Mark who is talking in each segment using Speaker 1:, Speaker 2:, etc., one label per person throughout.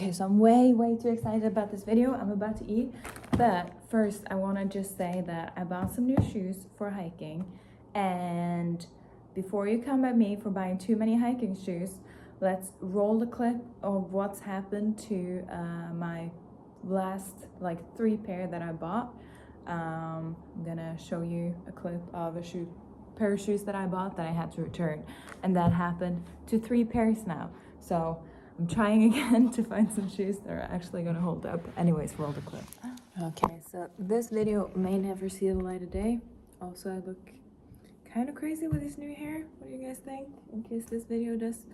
Speaker 1: Okay, so I'm way too excited about this video. I'm about to eat, but first I want to just say that I bought some new shoes for hiking, and before you come at me for buying too many hiking shoes, let's roll the clip of what's happened to my last like 3 pair that I bought. I'm gonna show you a clip of a pair of shoes that I bought that I had to return, and that happened to 3 pairs now. So I'm trying again to find some shoes that are actually gonna hold up. Anyways, roll the clip. Okay, so this video may never see the light of day. Also, I look kind of crazy with this new hair. What do you guys think? In case this video does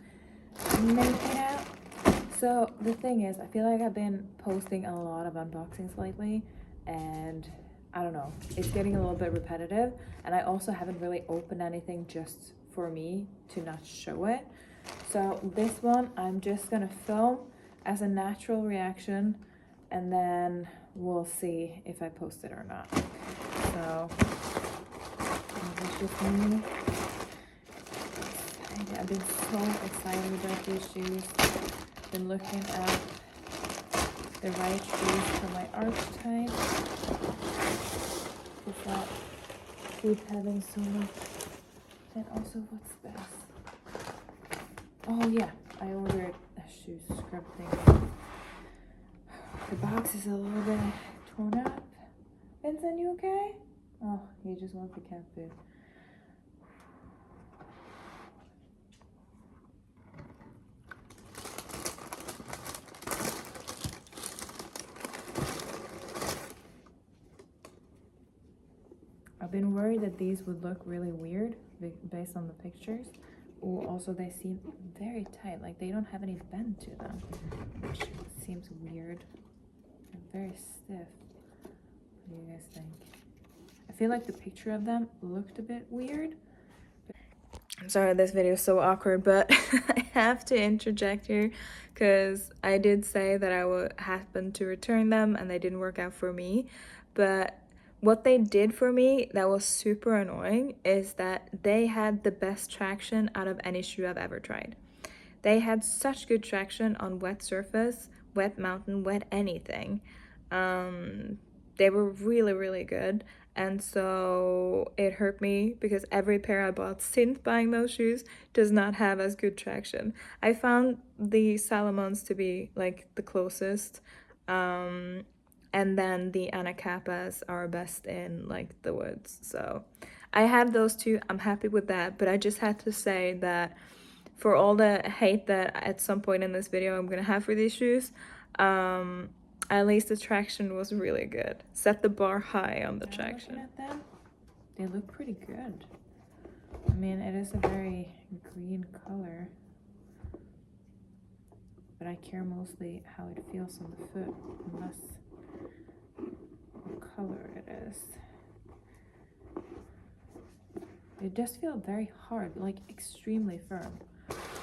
Speaker 1: make it out. So the thing is, I feel like I've been posting a lot of unboxings lately, and I don't know, it's getting a little bit repetitive, and I also haven't really opened anything just for me to not show it. So this one I'm just gonna film as a natural reaction, and then we'll see if I post it or not. So this is just me. I've been so excited about these shoes. Been looking at the right shoes for my archetype. Because that keep having so much. And also, what's this? Oh yeah, I ordered a shoe scrub thing. The box is a little bit torn up. Vincent, you okay? Oh, he just wants the cat food. I've been worried that these would look really weird based on the pictures. Oh, also they seem very tight, like they don't have any bend to them, which seems weird. They're very stiff. What do you guys think? I feel like the picture of them looked a bit weird. I'm sorry this video is so awkward, but I have to interject here because I did say that I would happen to return them and they didn't work out for me. But what they did for me that was super annoying is that they had the best traction out of any shoe I've ever tried. They had such good traction on wet surface, wet mountain, wet anything. They were really good, and so it hurt me because every pair I bought since buying those shoes does not have as good traction. I found the Salomons to be like the closest, and then the Anacapas are best in like the woods. So I had those two. I'm happy with that, but I just had to say that for all the hate that at some point in this video I'm gonna have for these shoes, at least the traction was really good. Set the bar high on the traction. Looking at them, they look pretty good. I mean, it is a very green color, but I care mostly how it feels on the foot, unless what color it is. It does feel very hard, like extremely firm,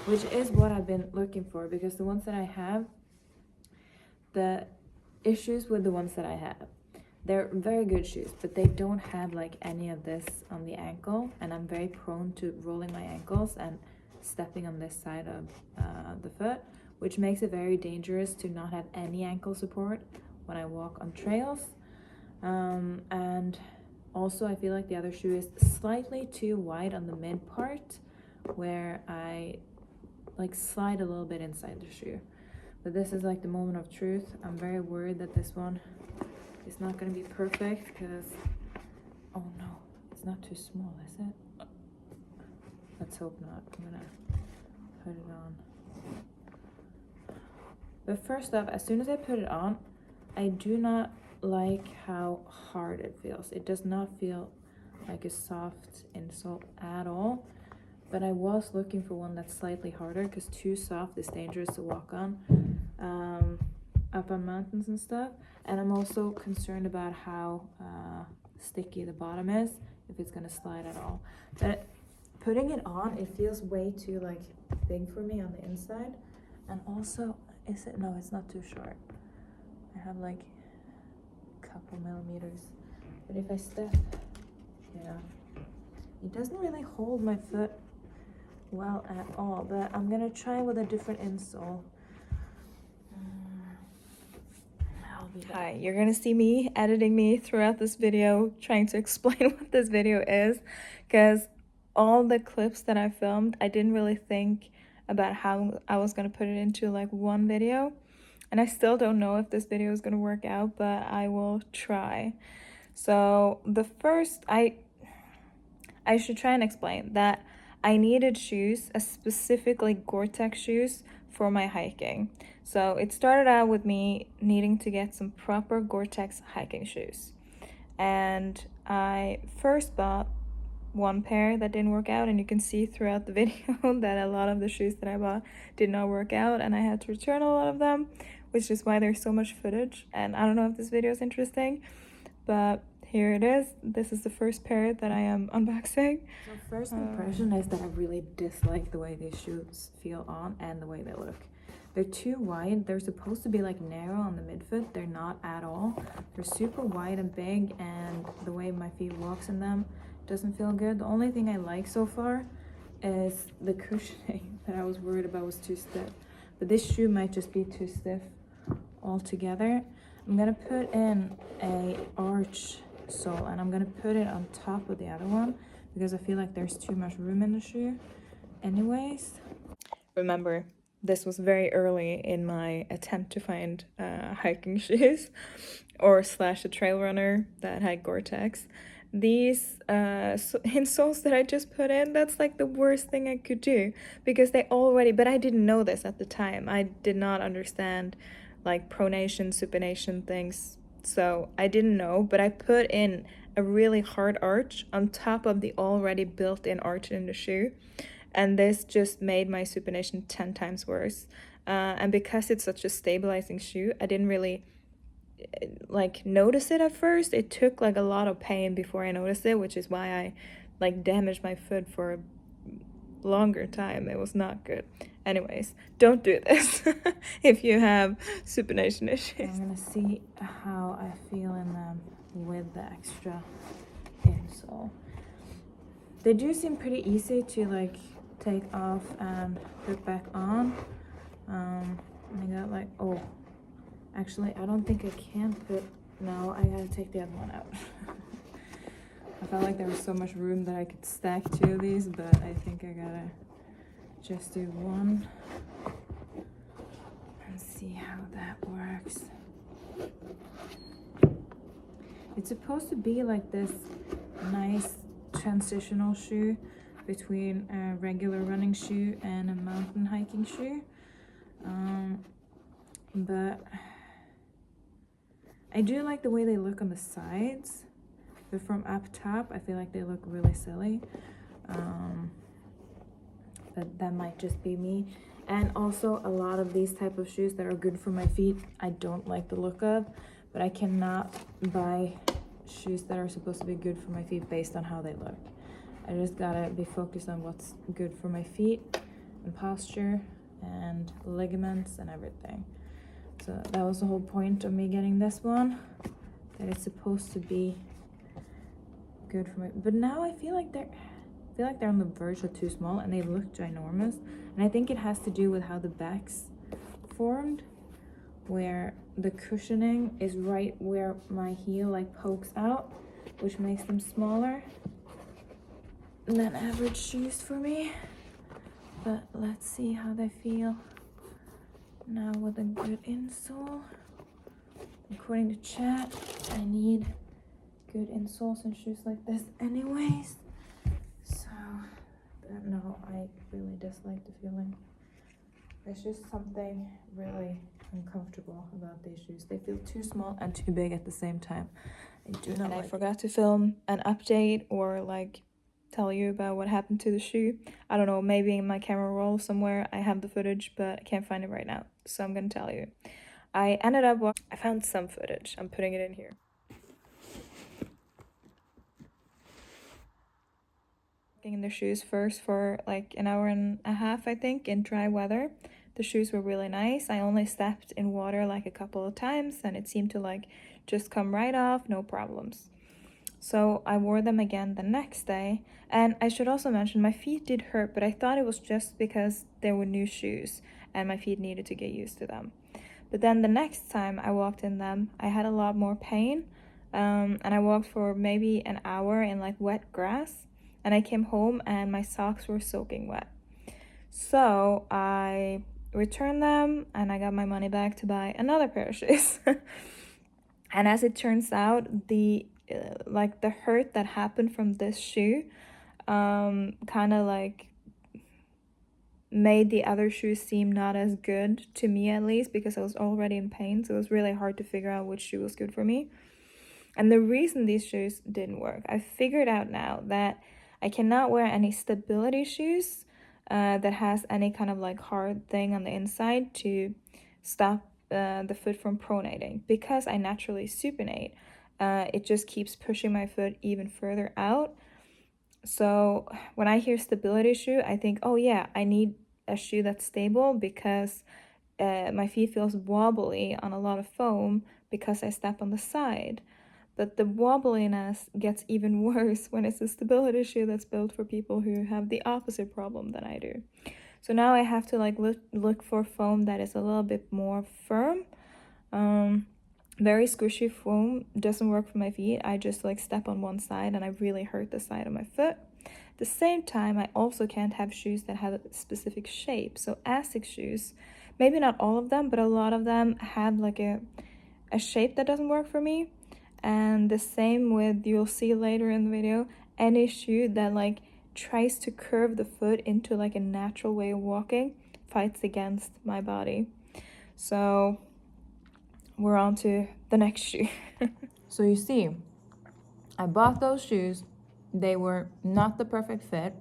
Speaker 1: which is what I've been looking for, because the ones that I have, the issues with the ones that I have, they're very good shoes, but they don't have like any of this on the ankle, and I'm very prone to rolling my ankles and stepping on this side of the foot, which makes it very dangerous to not have any ankle support when I walk on trails. And also I feel like the other shoe is slightly too wide on the mid part, where I like slide a little bit inside the shoe. But this is like the moment of truth. I'm very worried that this one is not going to be perfect because, oh no, it's not too small, is it? Let's hope not. I'm gonna put it on. But first off, as soon as I put it on, I do not like how hard it feels. It does not feel like a soft insole at all. But I was looking for one that's slightly harder, because too soft is dangerous to walk on, up on mountains and stuff. And I'm also concerned about how sticky the bottom is, if it's gonna slide at all. But putting it on, it feels way too like big for me on the inside. And also, no, it's not too short. I have like a couple millimeters. But if I step, yeah, it doesn't really hold my foot well at all. But I'm gonna try with a different insole. Hi, you're gonna see me editing me throughout this video, trying to explain what this video is, because all the clips that I filmed, I didn't really think about how I was gonna put it into like one video, and I still don't know if this video is gonna work out, but I will try. So the first, I should try and explain that I needed shoes, specifically Gore-Tex shoes for my hiking. So it started out with me needing to get some proper Gore-Tex hiking shoes. And I first bought one pair that didn't work out, and you can see throughout the video that a lot of the shoes that I bought did not work out, and I had to return a lot of them, which is why there's so much footage. And I don't know if this video is interesting, but here it is. This is the first pair that I am unboxing. So first impression is that I really dislike the way these shoes feel on and the way they look. They're too wide. They're supposed to be like narrow on the midfoot. They're not at all. They're super wide and big, and the way my feet walks in them doesn't feel good. The only thing I like so far is the cushioning that I was worried about was too stiff. But this shoe might just be too stiff altogether. I'm gonna put in a arch sole, and I'm gonna put it on top of the other one because I feel like there's too much room in the shoe anyways. Remember, this was very early in my attempt to find hiking shoes or slash a trail runner that had Gore-Tex. These insoles that I just put in, that's like the worst thing I could do, because they already, but I didn't know this at the time. I did not understand like pronation, supination things, so I didn't know, but I put in a really hard arch on top of the already built-in arch in the shoe, and this just made my supination 10 times worse. And because it's such a stabilizing shoe, I didn't really like notice it at first. It took like a lot of pain before I noticed it, which is why I like damaged my foot for a longer time. It was not good. Anyways, don't do this if you have supination issues. I'm gonna see how I feel in them with the extra insole. They do seem pretty easy to like take off and put back on. I got like, oh, actually I don't think I can put, no, I gotta take the other one out. I felt like there was so much room that I could stack two of these, but I think I gotta just do one and see how that works. It's supposed to be like this nice transitional shoe between a regular running shoe and a mountain hiking shoe, but I do like the way they look on the sides, but from up top I feel like they look really silly. But that might just be me. And also a lot of these type of shoes that are good for my feet I don't like the look of, but I cannot buy shoes that are supposed to be good for my feet based on how they look. I just gotta be focused on what's good for my feet and posture and ligaments and everything. So that was the whole point of me getting this one, that it's supposed to be good for my, but now I feel like they're on the verge of too small, and they look ginormous. And I think it has to do with how the back's formed, where the cushioning is right where my heel like pokes out, which makes them smaller than average shoes for me. But let's see how they feel now with a good insole. According to chat, I need good insoles in shoes like this anyways. So, no, I really dislike the feeling. There's just something really uncomfortable about these shoes. They feel too small and too big at the same time. I do not like it. I forgot to film an update or like tell you about what happened to the shoe. I don't know, maybe in my camera roll somewhere I have the footage, but I can't find it right now. So I'm gonna tell you. I found some footage. I'm putting it in here. In the shoes first for like an hour and a half, I think, in dry weather. The shoes were really nice. I only stepped in water like a couple of times, and it seemed to like just come right off, no problems. So I wore them again the next day, and I should also mention my feet did hurt, but I thought it was just because they were new shoes and my feet needed to get used to them. But then the next time I walked in them, I had a lot more pain. And I walked for maybe an hour in like wet grass. And I came home and my socks were soaking wet. So I returned them and I got my money back to buy another pair of shoes. And as it turns out, the hurt that happened from this shoe kind of like made the other shoes seem not as good, to me at least, because I was already in pain. So it was really hard to figure out which shoe was good for me. And the reason these shoes didn't work, I figured out now that I cannot wear any stability shoes that has any kind of like hard thing on the inside to stop the foot from pronating. Because I naturally supinate, it just keeps pushing my foot even further out. So when I hear stability shoe, I think, oh yeah, I need a shoe that's stable because my feet feels wobbly on a lot of foam because I step on the side. But the wobbliness gets even worse when it's a stability shoe that's built for people who have the opposite problem than I do. So now I have to like look for foam that is a little bit more firm. Very squishy foam doesn't work for my feet. I just like step on one side and I really hurt the side of my foot. At the same time, I also can't have shoes that have a specific shape. So Asics shoes, maybe not all of them, but a lot of them have like a shape that doesn't work for me. And the same with, you'll see later in the video, any shoe that like tries to curve the foot into like a natural way of walking fights against my body. So we're on to the next shoe. So you see, I bought those shoes. They were not the perfect fit,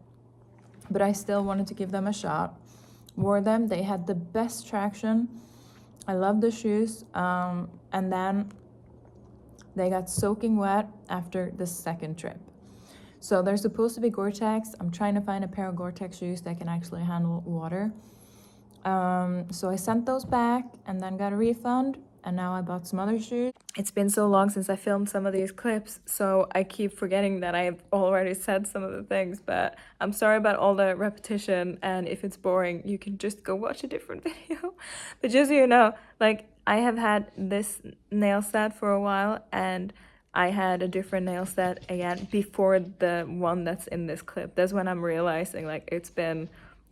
Speaker 1: but I still wanted to give them a shot. Wore them, they had the best traction. I love the shoes. And then they got soaking wet after the second trip. So they're supposed to be Gore-Tex. I'm trying to find a pair of Gore-Tex shoes that can actually handle water. So I sent those back and then got a refund, and now I bought some other shoes. It's been so long since I filmed some of these clips, so I keep forgetting that I've already said some of the things, but I'm sorry about all the repetition, and if it's boring, you can just go watch a different video. But just so you know, like, I have had this nail set for a while, and I had a different nail set again before the one that's in this clip. That's when I'm realizing, like, it's been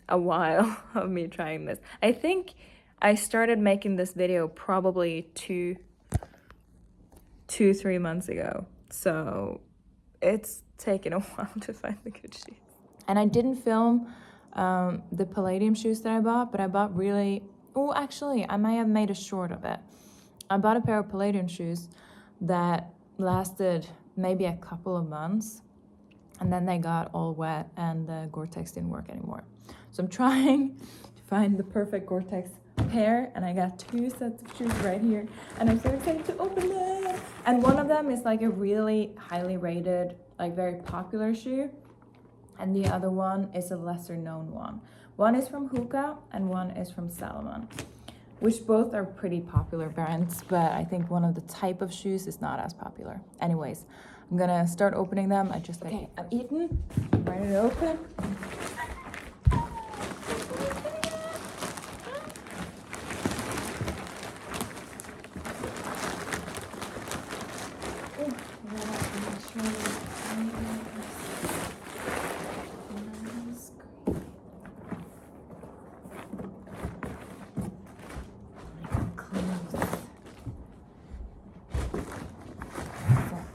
Speaker 1: a while of me trying this. I think I started making this video probably 3 months ago, so it's taken a while to find the good shoes. And I didn't film the Palladium shoes that I bought, but I bought really, oh, actually I might have made a short of it. I bought a pair of Palladium shoes that lasted maybe a couple of months, and then they got all wet and the Gore-Tex didn't work anymore. So I'm trying to find the perfect Gore-Tex pair, and I got 2 sets of shoes right here, and I'm so excited to open them. And one of them is like a really highly rated, like very popular shoe, and the other one is a lesser known one. One is from Hoka and one is from Salomon, which both are pretty popular brands, but I think one of the type of shoes is not as popular. Anyways, I'm gonna start opening them. Okay, I'm eaten, ready to open.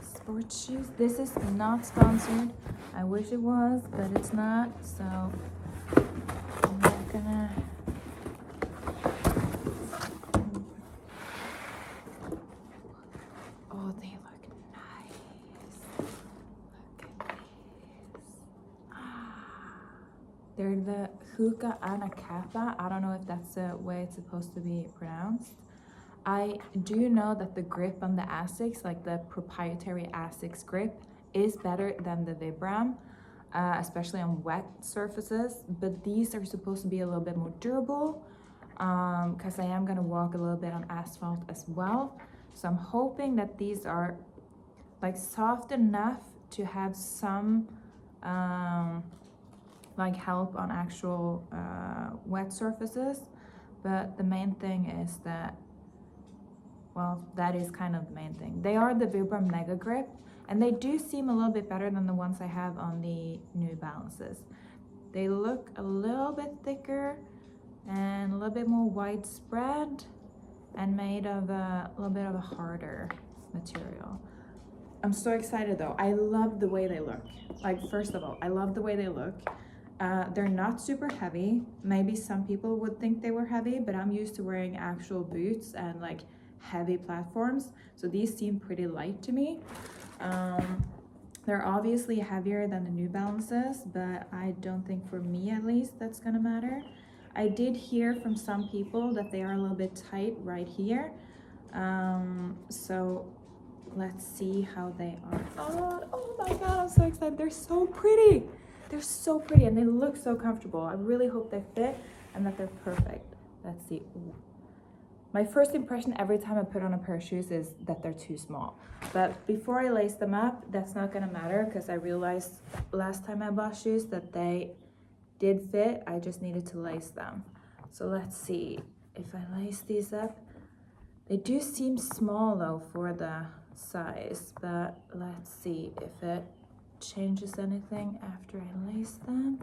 Speaker 1: Sports shoes. This is not sponsored. I wish it was, but it's not. So I'm not gonna. Oh, they look nice. Look at these. They're the Hoka Anacapa. I don't know if that's the way it's supposed to be pronounced. I do know that the grip on the Asics, like the proprietary Asics grip, is better than the Vibram, especially on wet surfaces, but these are supposed to be a little bit more durable because I am going to walk a little bit on asphalt as well. So I'm hoping that these are like soft enough to have some like help on actual wet surfaces, but the main thing is that well, that is kind of the main thing. They are the Vibram Mega Grip, and they do seem a little bit better than the ones I have on the New Balances. They look a little bit thicker and a little bit more widespread and made of a little bit of a harder material. I'm so excited though. I love the way they look. Like, first of all, I love the way they look. They're not super heavy. Maybe some people would think they were heavy, but I'm used to wearing actual boots and like heavy platforms. So these seem pretty light to me. They're obviously heavier than the New Balances, but I don't think, for me at least, that's gonna matter. I did hear from some people that they are a little bit tight right here. So let's see how they are. Oh my God, I'm so excited. They're so pretty. They're so pretty and they look so comfortable. I really hope they fit and that they're perfect. Let's see. Ooh. My first impression every time I put on a pair of shoes is that they're too small. But before I lace them up, that's not gonna matter because I realized last time I bought shoes that they did fit. I just needed to lace them. So let's see if I lace these up. They do seem small though for the size, but let's see if it changes anything after I lace them.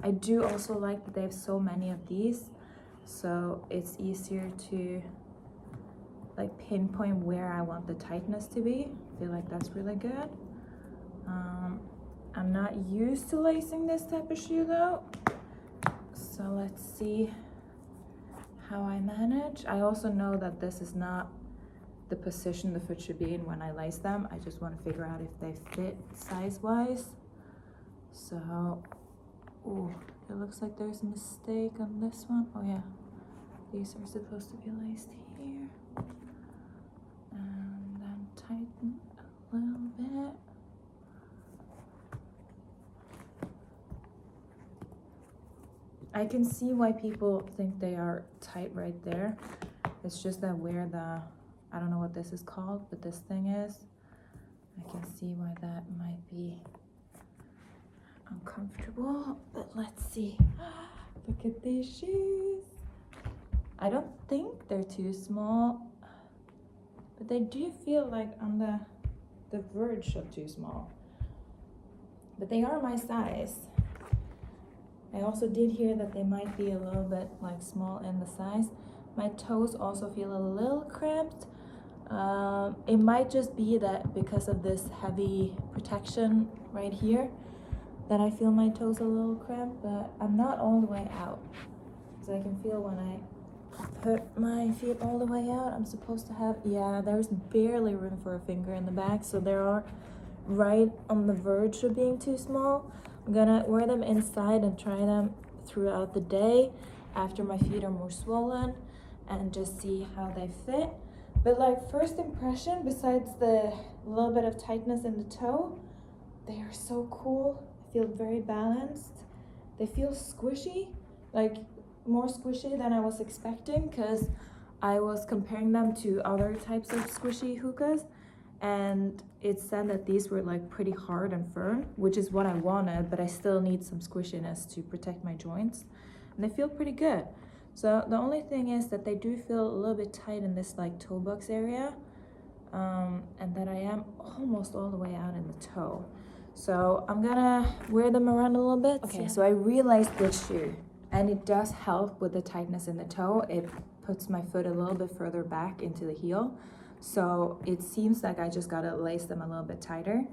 Speaker 1: I do also like that they have so many of these, so it's easier to like pinpoint where I want the tightness to be. I feel like that's really good. I'm not used to lacing this type of shoe though, so let's see how I manage. I also know that this is not the position the foot should be in when I lace them. I just want to figure out if they fit size-wise. So, ooh, it looks like there's a mistake on this one. Oh yeah, these are supposed to be laced here. And then tighten a little bit. I can see why people think they are tight right there. It's just that where the, I don't know what this is called, but this thing is, I can see why that might be uncomfortable, but let's see. Look at these shoes. I don't think they're too small, but they do feel like on the verge of too small. But they are my size. I also did hear that they might be a little bit like small in the size. My toes also feel a little cramped. It might just be that because of this heavy protection right here that I feel my toes a little cramped, but I'm not all the way out. So I can feel when I put my feet all the way out, I'm supposed to have, yeah, there's barely room for a finger in the back, so they are right on the verge of being too small. I'm gonna wear them inside and try them throughout the day after my feet are more swollen and just see how they fit. But like, first impression, besides the little bit of tightness in the toe, they are so cool. I feel very balanced. They feel squishy, like more squishy than I was expecting, because I was comparing them to other types of squishy hookahs, and it said that these were like pretty hard and firm, which is what I wanted, but I still need some squishiness to protect my joints, and they feel pretty good. So the only thing is that they do feel a little bit tight in this like toe box area, and that I am almost all the way out in the toe. So I'm gonna wear them around a little bit. Okay, so I realized this shoe, and it does help with the tightness in the toe. It puts my foot a little bit further back into the heel. So it seems like I just gotta lace them a little bit tighter.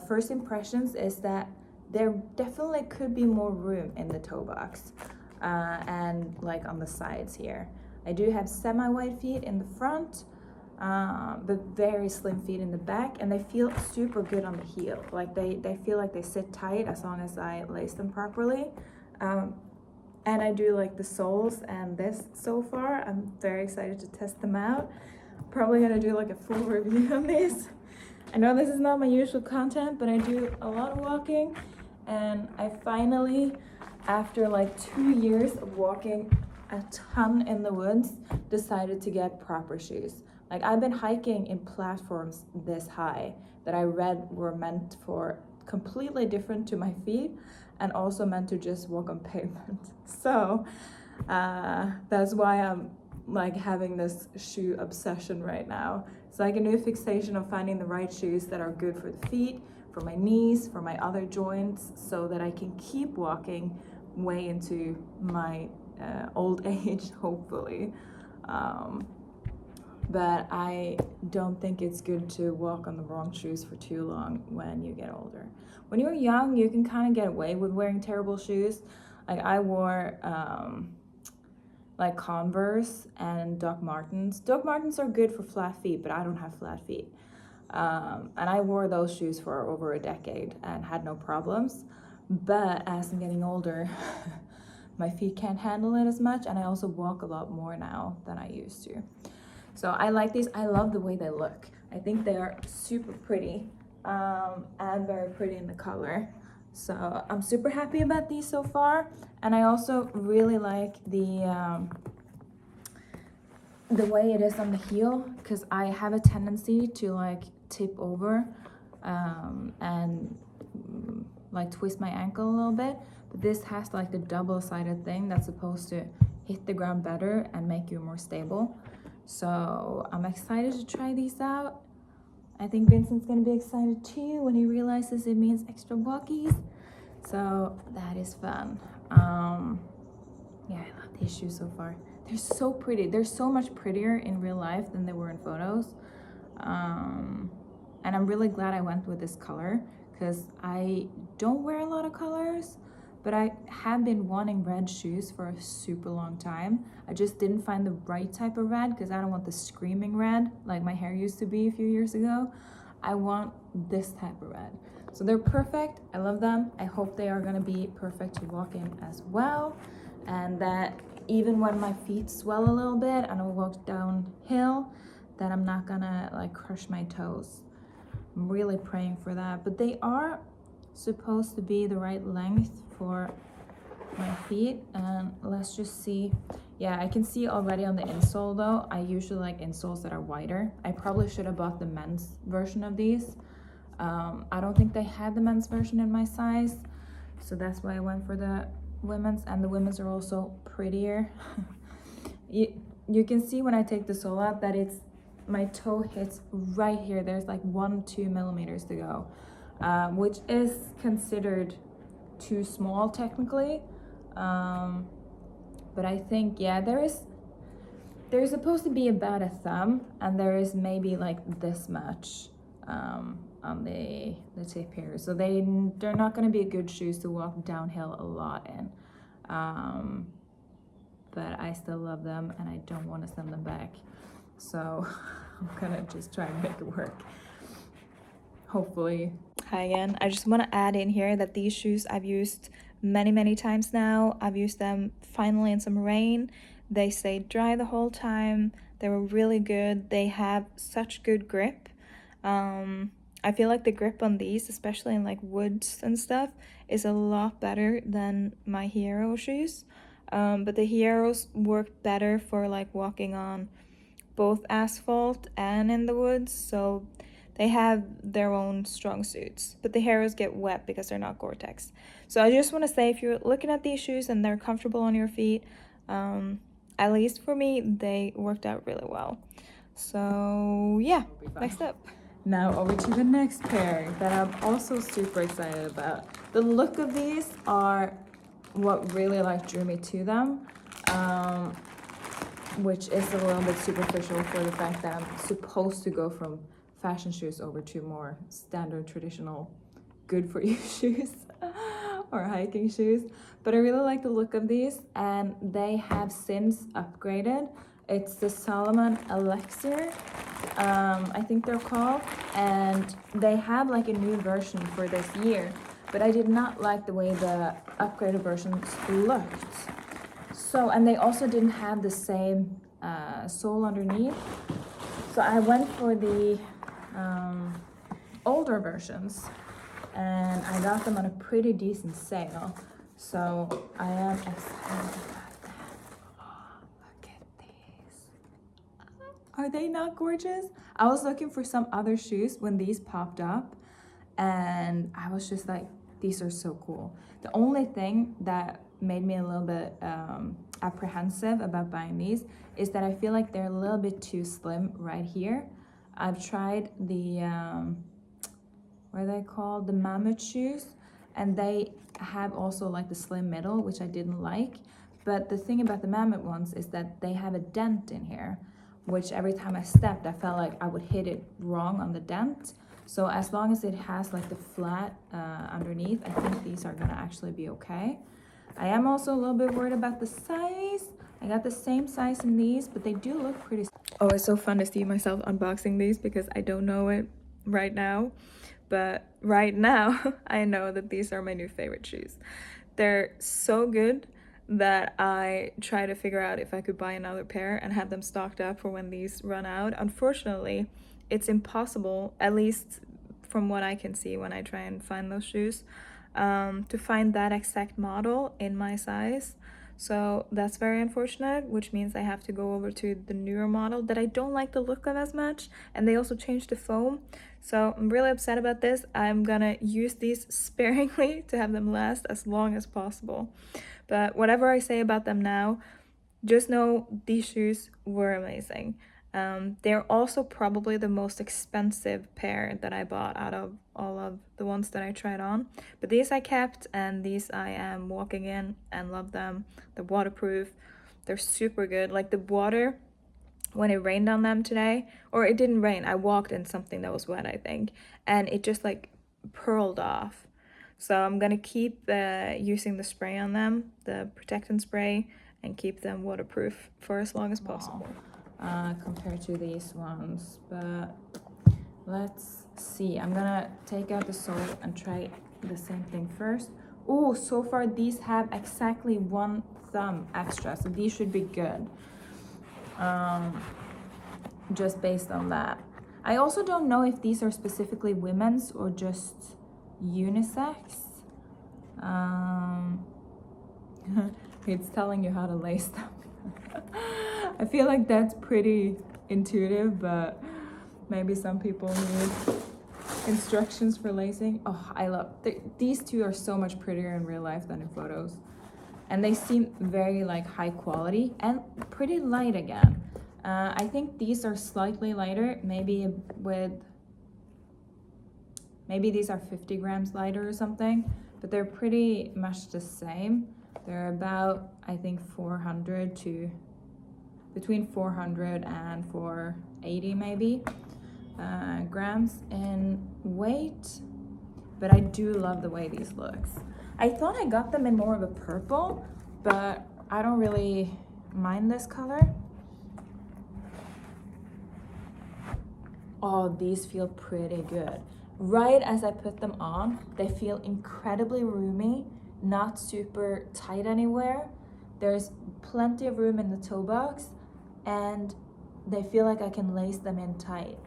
Speaker 1: First impressions is that there definitely could be more room in the toe box and like on the sides here. I do have semi-wide feet in the front, but very slim feet in the back, and they feel super good on the heel. Like they feel like they sit tight as long as I lace them properly. And I do like the soles and this so far. I'm very excited to test them out. Probably gonna do like a full review on these. I know this is not my usual content, but I do a lot of walking, and I finally, after like 2 years of walking a ton in the woods, decided to get proper shoes. Like, I've been hiking in platforms this high that I read were meant for completely different to my feet and also meant to just walk on pavement. So that's why I'm
Speaker 2: like having this shoe obsession right now. It's like a new fixation of finding the right shoes that are good for the feet, for my knees, for my other joints, so that I can keep walking way into my old age, hopefully. But I don't think it's good to walk on the wrong shoes for too long when you get older. When you're young, you can kind of get away with wearing terrible shoes. Like I wore like Converse and Doc Martens. Doc Martens are good for flat feet, but I don't have flat feet. And I wore those shoes for over a decade and had no problems. But as I'm getting older, my feet can't handle it as much, and I also walk a lot more now than I used to. So I like these. I love the way they look. I think they are super pretty and very pretty in the color. So I'm super happy about these so far. And I also really like the way it is on the heel, because I have a tendency to like tip over and like twist my ankle a little bit. But this has like the double-sided thing that's supposed to hit the ground better and make you more stable. So I'm excited to try these out. I think Vincent's gonna be excited too when he realizes it means extra walkies. So that is fun. Yeah, I love these shoes so far. They're so pretty. They're so much prettier in real life than they were in photos. And I'm really glad I went with this color, because I don't wear a lot of colors, but I have been wanting red shoes for a super long time. I just didn't find the right type of red, because I don't want the screaming red like my hair used to be a few years ago. I want this type of red. So they're perfect. I love them. I hope they are gonna be perfect to walk in as well. And that even when my feet swell a little bit and I walk downhill, that I'm not gonna like crush my toes. I'm really praying for that. But they are supposed to be the right length for my feet, and let's just see. Yeah, I can see already on the insole though, I usually like insoles that are wider. I probably should have bought the men's version of these. I don't think they had the men's version in my size, so that's why I went for the women's, and the women's are also prettier. You can see when I take the sole out that it's my toe hits right here. There's like 1-2 millimeters to go, which is considered too small technically. But I think, yeah, there's supposed to be about a thumb, and there is maybe like this much on the tip here. So they're not going to be good shoes to walk downhill a lot in. But I still love them, and I don't want to send them back. So I'm gonna just try and make it work, hopefully. Hi again. I just want to add in here that these shoes I've used many times now. I've used them finally in some rain. They stayed dry the whole time. They were really good. They have such good grip. I feel like the grip on these, especially in like woods and stuff, is a lot better than my Hero shoes. But the Heroes work better for like walking on both asphalt and in the woods, so they have their own strong suits. But the Heroes get wet because they're not Gore-Tex. So I just want to say, if you're looking at these shoes and they're comfortable on your feet, at least for me, they worked out really well. So yeah, next up. Now over to the next pair that I'm also super excited about. The look of these are what really like drew me to them, which is a little bit superficial for the fact that I'm supposed to go from fashion shoes over to more standard traditional good for you shoes or hiking shoes. But I really like the look of these, and they have since upgraded. It's the Solomon Elixir, I think they're called, and they have like a new version for this year, but I did not like the way the upgraded versions looked. So, and they also didn't have the same sole underneath. So I went for the older versions, and I got them on a pretty decent sale. So I am excited about that. Oh, look at these. Are they not gorgeous? I was looking for some other shoes when these popped up, and I was just like, these are so cool. The only thing that made me a little bit apprehensive about buying these is that I feel like they're a little bit too slim right here. I've tried the, what are they called? The Mammoth shoes, and they have also like the slim middle, which I didn't like. But the thing about the Mammoth ones is that they have a dent in here, which every time I stepped, I felt like I would hit it wrong on the dent. So as long as it has like the flat underneath, I think these are gonna actually be okay. I am also a little bit worried about the size. I got the same size in these, but they do look pretty. Oh, it's so fun to see myself unboxing these because I don't know it right now. But right now, I know that these are my new favorite shoes. They're so good that I try to figure out if I could buy another pair and have them stocked up for when these run out. Unfortunately, it's impossible, at least from what I can see when I try and find those shoes, to find that exact model in my size. So that's very unfortunate, which means I have to go over to the newer model that I don't like the look of as much, and they also changed the foam. So I'm really upset about this. I'm gonna use these sparingly to have them last as long as possible. But whatever I say about them now, just know these shoes were amazing. They're also probably the most expensive pair that I bought out of all of the ones that I tried on. But these I kept, and these I am walking in and love them. They're waterproof. They're super good. Like the water, when it rained on them today, or it didn't rain, I walked in something that was wet, I think, and it just like pearled off. So I'm gonna keep using the spray on them, the protectant spray, and keep them waterproof for as long as possible. Compared to these ones, but let's see. I'm gonna take out the sole and try the same thing first. Oh, so far these have exactly 1 thumb extra, so these should be good. Just based on that. I also don't know if these are specifically women's or just unisex. It's telling you how to lace them. I feel like that's pretty intuitive, but maybe some people need instructions for lacing. Oh, I love these two are so much prettier in real life than in photos, and they seem very like high quality and pretty light again. I think these are slightly lighter, maybe these are 50 grams lighter or something, but they're pretty much the same. They're about, I think, between 400 and 480 maybe grams in weight, but I do love the way these looks. I thought I got them in more of a purple, but I don't really mind this color. Oh, these feel pretty good. Right as I put them on, they feel incredibly roomy, not super tight anywhere. There's plenty of room in the toe box, and they feel like I can lace them in tight.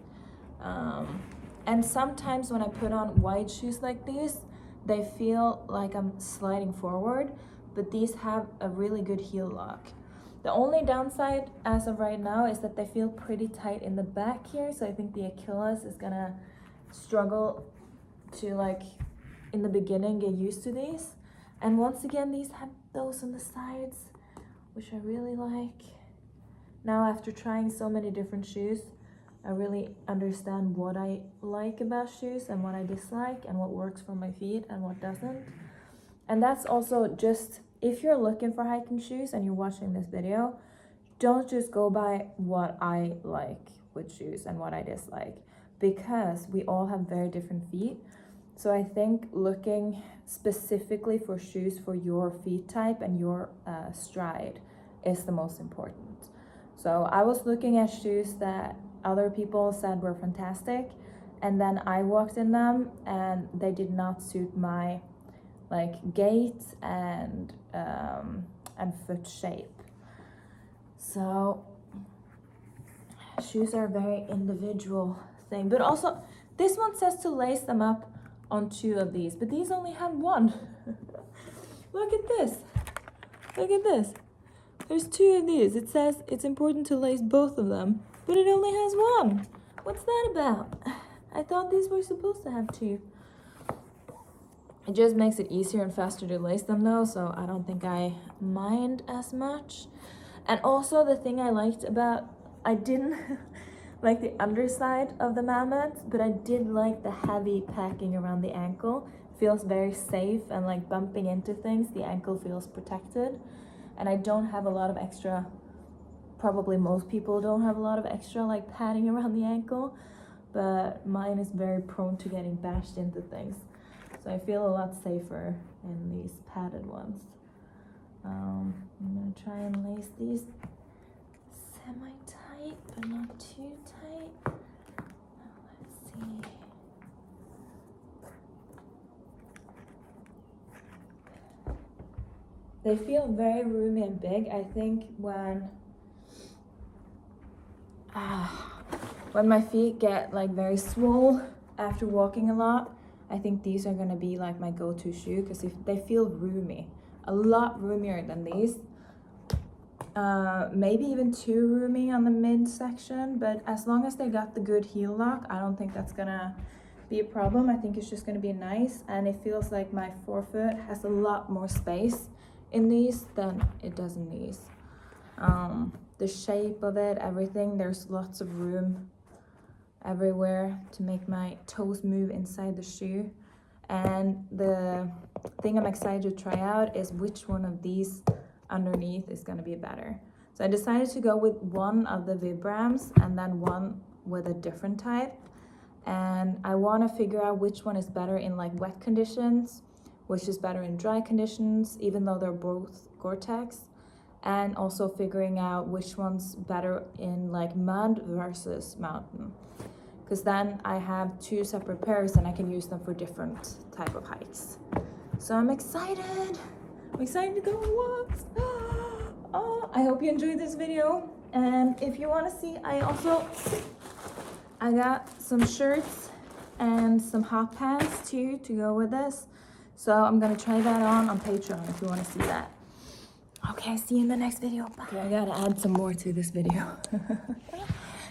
Speaker 2: And sometimes when I put on wide shoes like these, they feel like I'm sliding forward, but these have a really good heel lock. The only downside as of right now is that they feel pretty tight in the back here, so I think the Achilles is gonna struggle to, like, in the beginning get used to these. And once again, these have those on the sides, which I really like. Now, after trying so many different shoes, I really understand what I like about shoes and what I dislike and what works for my feet and what doesn't. And that's also just, if you're looking for hiking shoes and you're watching this video, don't just go by what I like with shoes and what I dislike, because we all have very different feet. So I think looking specifically for shoes for your feet type and your stride is the most important. So I was looking at shoes that other people said were fantastic, and then I walked in them and they did not suit my like gait and foot shape. So shoes are a very individual thing, but also this one says to lace them up on 2 of these, but these only have 1. Look at this. Look at this. There's 2 of these. It says it's important to lace both of them, but it only has 1. What's that about? I thought these were supposed to have 2. It just makes it easier and faster to lace them though, so I don't think I mind as much. And also the thing I liked about, I didn't like the underside of the Mammoth, but I did like the heavy packing around the ankle. Feels very safe, and like bumping into things, the ankle feels protected. And I don't have a lot of extra, probably most people don't have a lot of extra like padding around the ankle, but mine is very prone to getting bashed into things. So I feel a lot safer in these padded ones. I'm gonna try and lace these semi-tight, but not too tight. Let's see. They feel very roomy and big. I think when my feet get like very swole after walking a lot, I think these are gonna be like my go-to shoe because they feel roomy, a lot roomier than these. Maybe even too roomy on the mid section, but as long as they got the good heel lock, I don't think that's gonna be a problem. I think it's just gonna be nice, and it feels like my forefoot has a lot more space in these than it does in these. The shape of it, everything, there's lots of room everywhere to make my toes move inside the shoe. And the thing I'm excited to try out is which one of these underneath is going to be better. So I decided to go with one of the Vibrams and then one with a different type. And I want to figure out which one is better in like wet conditions, which is better in dry conditions, even though they're both Gore-Tex, and also figuring out which one's better in like mud versus mountain. Because then I have two separate pairs and I can use them for different type of hikes. So I'm excited. I'm excited to go on walks. Oh, I hope you enjoyed this video. And if you want to see, I got some shirts and some hot pants too to go with this. So I'm gonna try that on Patreon if you want to see that. Okay, see you in the next video. Bye. Okay, I gotta add some more to this video.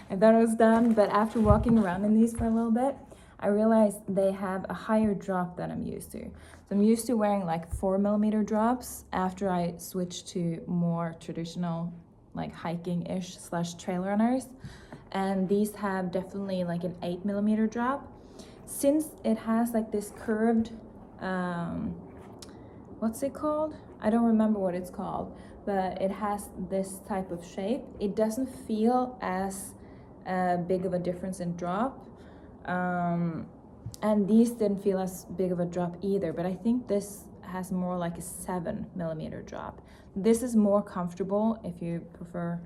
Speaker 2: I thought it was done, but after walking around in these for a little bit, I realized they have a higher drop than I'm used to. So I'm used to wearing like 4mm drops after I switched to more traditional like hiking-ish / trail runners. And these have definitely like an 8mm drop. Since it has like this curved, what's it called? I don't remember what it's called, but it has this type of shape. It doesn't feel as big of a difference in drop. And these didn't feel as big of a drop either, but I think this has more like a 7mm drop. This is more comfortable if you prefer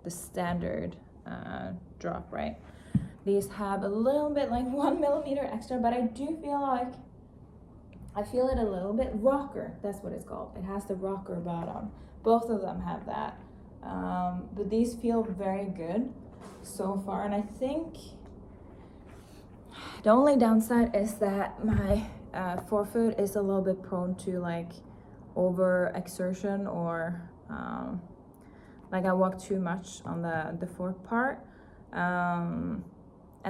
Speaker 2: the standard drop, right? These have a little bit like 1mm extra, but I do feel like I feel it a little bit rocker. That's what it's called. It has the rocker bottom. Both of them have that. But these feel very good so far. And I think the only downside is that my forefoot is a little bit prone to like over exertion or like I walk too much on the fork part. And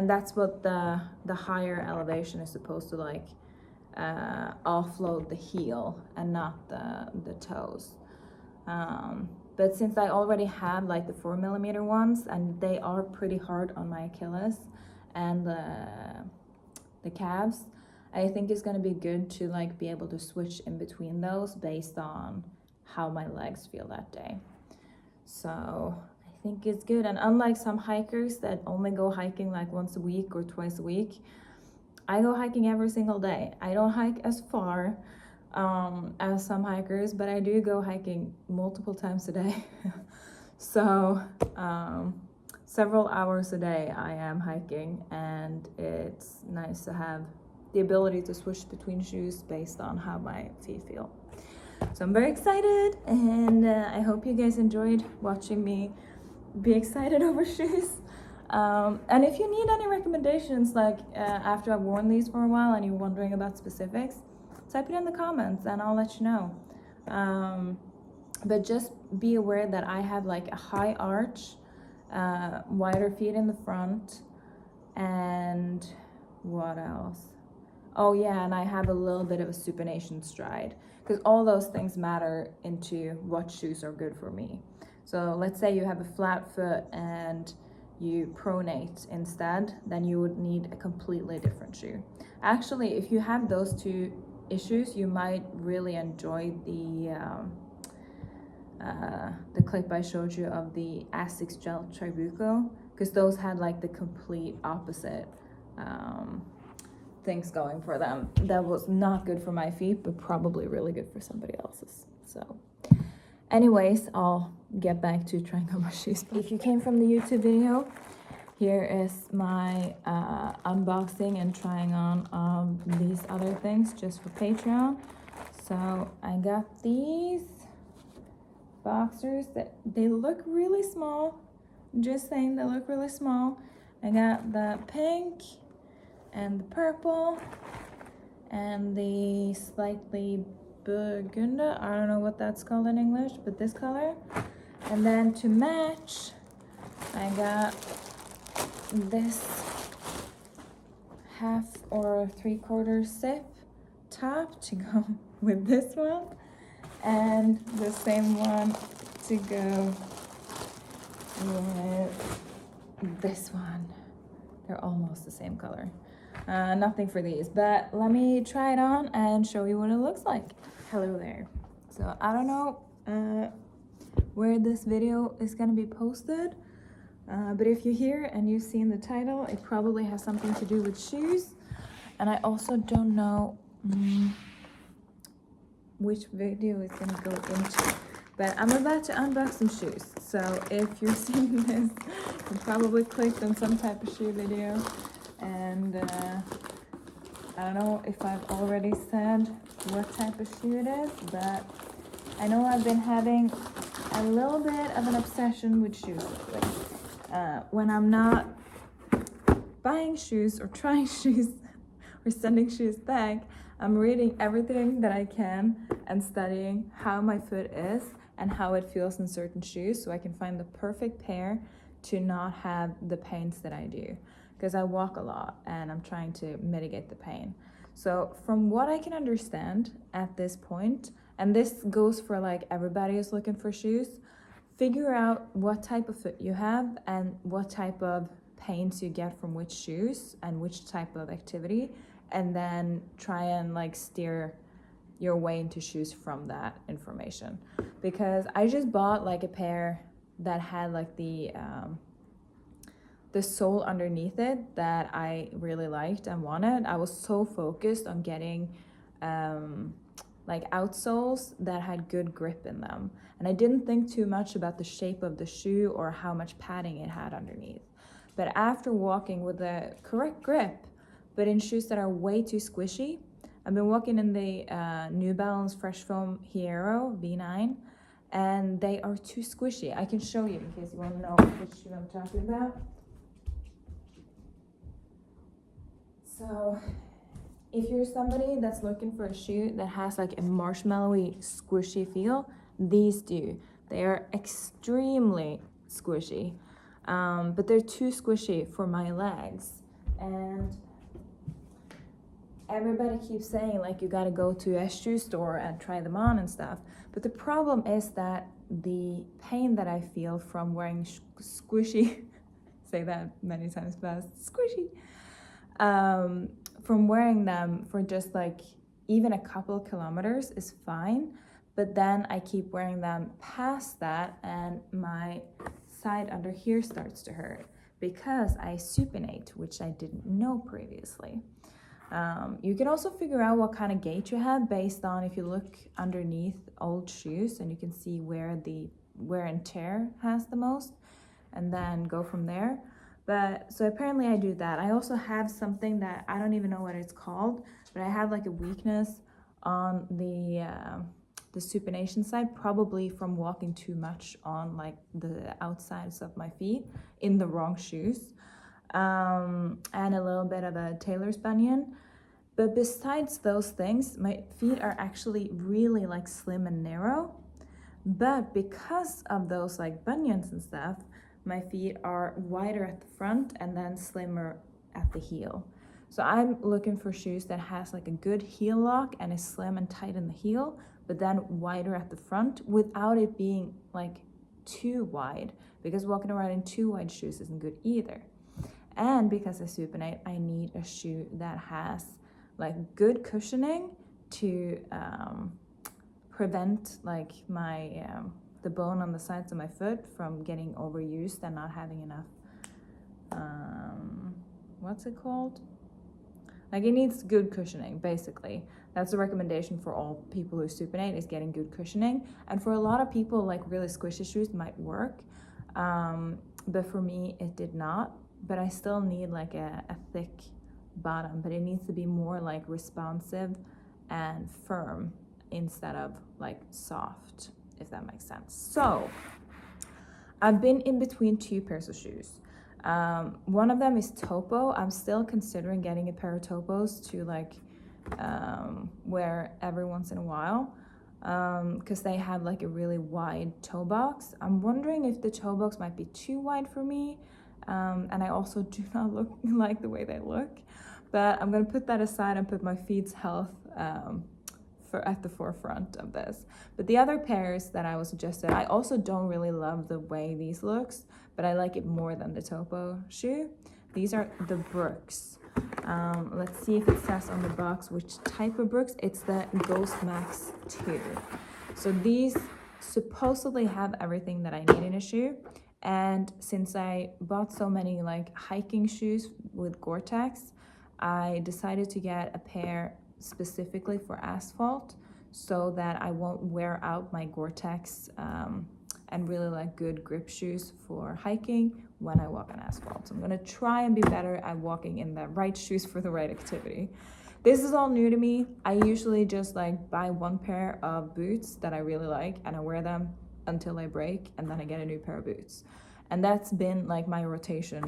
Speaker 2: that's what the higher elevation is supposed to like offload the heel and not the toes. But since I already have like the 4mm ones and they are pretty hard on my Achilles and the calves, I think it's gonna be good to like be able to switch in between those based on how my legs feel that day. So I think it's good. And unlike some hikers that only go hiking like once a week or twice a week, I go hiking every single day. I don't hike as far as some hikers, but I do go hiking multiple times a day. So several hours a day I am hiking, and it's nice to have the ability to switch between shoes based on how my feet feel. So I'm very excited, and I hope you guys enjoyed watching me be excited over shoes. And if you need any recommendations, like after I've worn these for a while and you're wondering about specifics, type it in the comments and I'll let you know. But just be aware that I have like a high arch, wider feet in the front, and what else? Oh yeah, and I have a little bit of a supination stride, because all those things matter into what shoes are good for me. So let's say you have a flat foot and you pronate instead, then you would need a completely different shoe. Actually, if you have those two issues, you might really enjoy the clip I showed you of the Asics Gel Tribuco, because those had like the complete opposite things going for them. That was not good for my feet, but probably really good for somebody else's. So anyways, I'll get back to trying on my shoes. If you came from the YouTube video, here is my unboxing and trying on these other things just for Patreon. So I got these boxers that they look really small. Just saying, they look really small. I got the pink and the purple and the slightly burgundy. I don't know what that's called in English, but this color. And then to match, I got this 1/2 or 3/4 zip top to go with this one, and the same one to go with this one. They're almost the same color. Nothing for these, but let me try it on and show you what it looks like. Hello there. So I don't know where this video is gonna be posted, but if you're here and you've seen the title, it probably has something to do with shoes. And I also don't know which video it's gonna go into, but I'm about to unbox some shoes. So if you're seeing this, you probably clicked on some type of shoe video, and I don't know if I've already said what type of shoe it is, but I know I've been having a little bit of an obsession with shoes lately. When I'm not buying shoes or trying shoes or sending shoes back, I'm reading everything that I can and studying how my foot is and how it feels in certain shoes, so I can find the perfect pair to not have the pains that I do, because I walk a lot and I'm trying to mitigate the pain. So from what I can understand at this point, and this goes for like everybody who's looking for shoes, figure out what type of foot you have and what type of pains you get from which shoes and which type of activity, and then try and like steer your way into shoes from that information. Because I just bought like a pair that had like the sole underneath it that I really liked and wanted. I was so focused on getting like outsoles that had good grip in them, and I didn't think too much about the shape of the shoe or how much padding it had underneath. But after walking with the correct grip, but in shoes that are way too squishy, I've been walking in the New Balance Fresh Foam Hierro V9, and they are too squishy. I can show you in case you want to know which shoe I'm talking about. So if you're somebody that's looking for a shoe that has like a marshmallowy squishy feel, these do. They are extremely squishy, but they're too squishy for my legs. And everybody keeps saying like you gotta go to a shoe store and try them on and stuff, but the problem is that the pain that I feel from wearing squishy say that many times fast, squishy, from wearing them for just like even a couple kilometers is fine, but then I keep wearing them past that and my side under here starts to hurt because I supinate, which I didn't know previously. You can also figure out what kind of gait you have based on if you look underneath old shoes, and you can see where the wear and tear has the most, and then go from there. But so apparently I do that. I also have something that I don't even know what it's called, but I have like a weakness on the supination side, probably from walking too much on like the outsides of my feet in the wrong shoes, and a little bit of a tailor's bunion. But besides those things, my feet are actually really like slim and narrow. But because of those like bunions and stuff, my feet are wider at the front and then slimmer at the heel. So I'm looking for shoes that has like a good heel lock and is slim and tight in the heel, but then wider at the front without it being like too wide, because walking around in too wide shoes isn't good either. And because I supinate, I need a shoe that has like good cushioning to prevent like my the bone on the sides of my foot from getting overused and not having enough what's it called? Like it needs good cushioning, basically. That's a recommendation for all people who supinate, is getting good cushioning. And for a lot of people, like really squishy shoes might work. But for me, it did not. But I still need like a thick bottom, but it needs to be more like responsive and firm instead of like soft, if that makes sense. So I've been in between two pairs of shoes. One of them is Topo. I'm still considering getting a pair of Topos to like wear every once in a while, because they have like a really wide toe box. I'm wondering if the toe box might be too wide for me, and I also do not like the way they look, but I'm gonna put that aside and put my feet's health at the forefront of this. But the other pairs that I was suggested, I also don't really love the way these looks, but I like it more than the Topo shoe. These are the Brooks. Let's see if it says on the box which type of Brooks. It's the Ghost Max 2. So these supposedly have everything that I need in a shoe. And since I bought so many like hiking shoes with Gore-Tex, I decided to get a pair specifically for asphalt so that I won't wear out my Gore-Tex and really like good grip shoes for hiking when I walk on asphalt. So I'm gonna try and be better at walking in the right shoes for the right activity. This is all new to me. I usually just like buy one pair of boots that I really like and I wear them until I break, and then I get a new pair of boots. And that's been like my rotation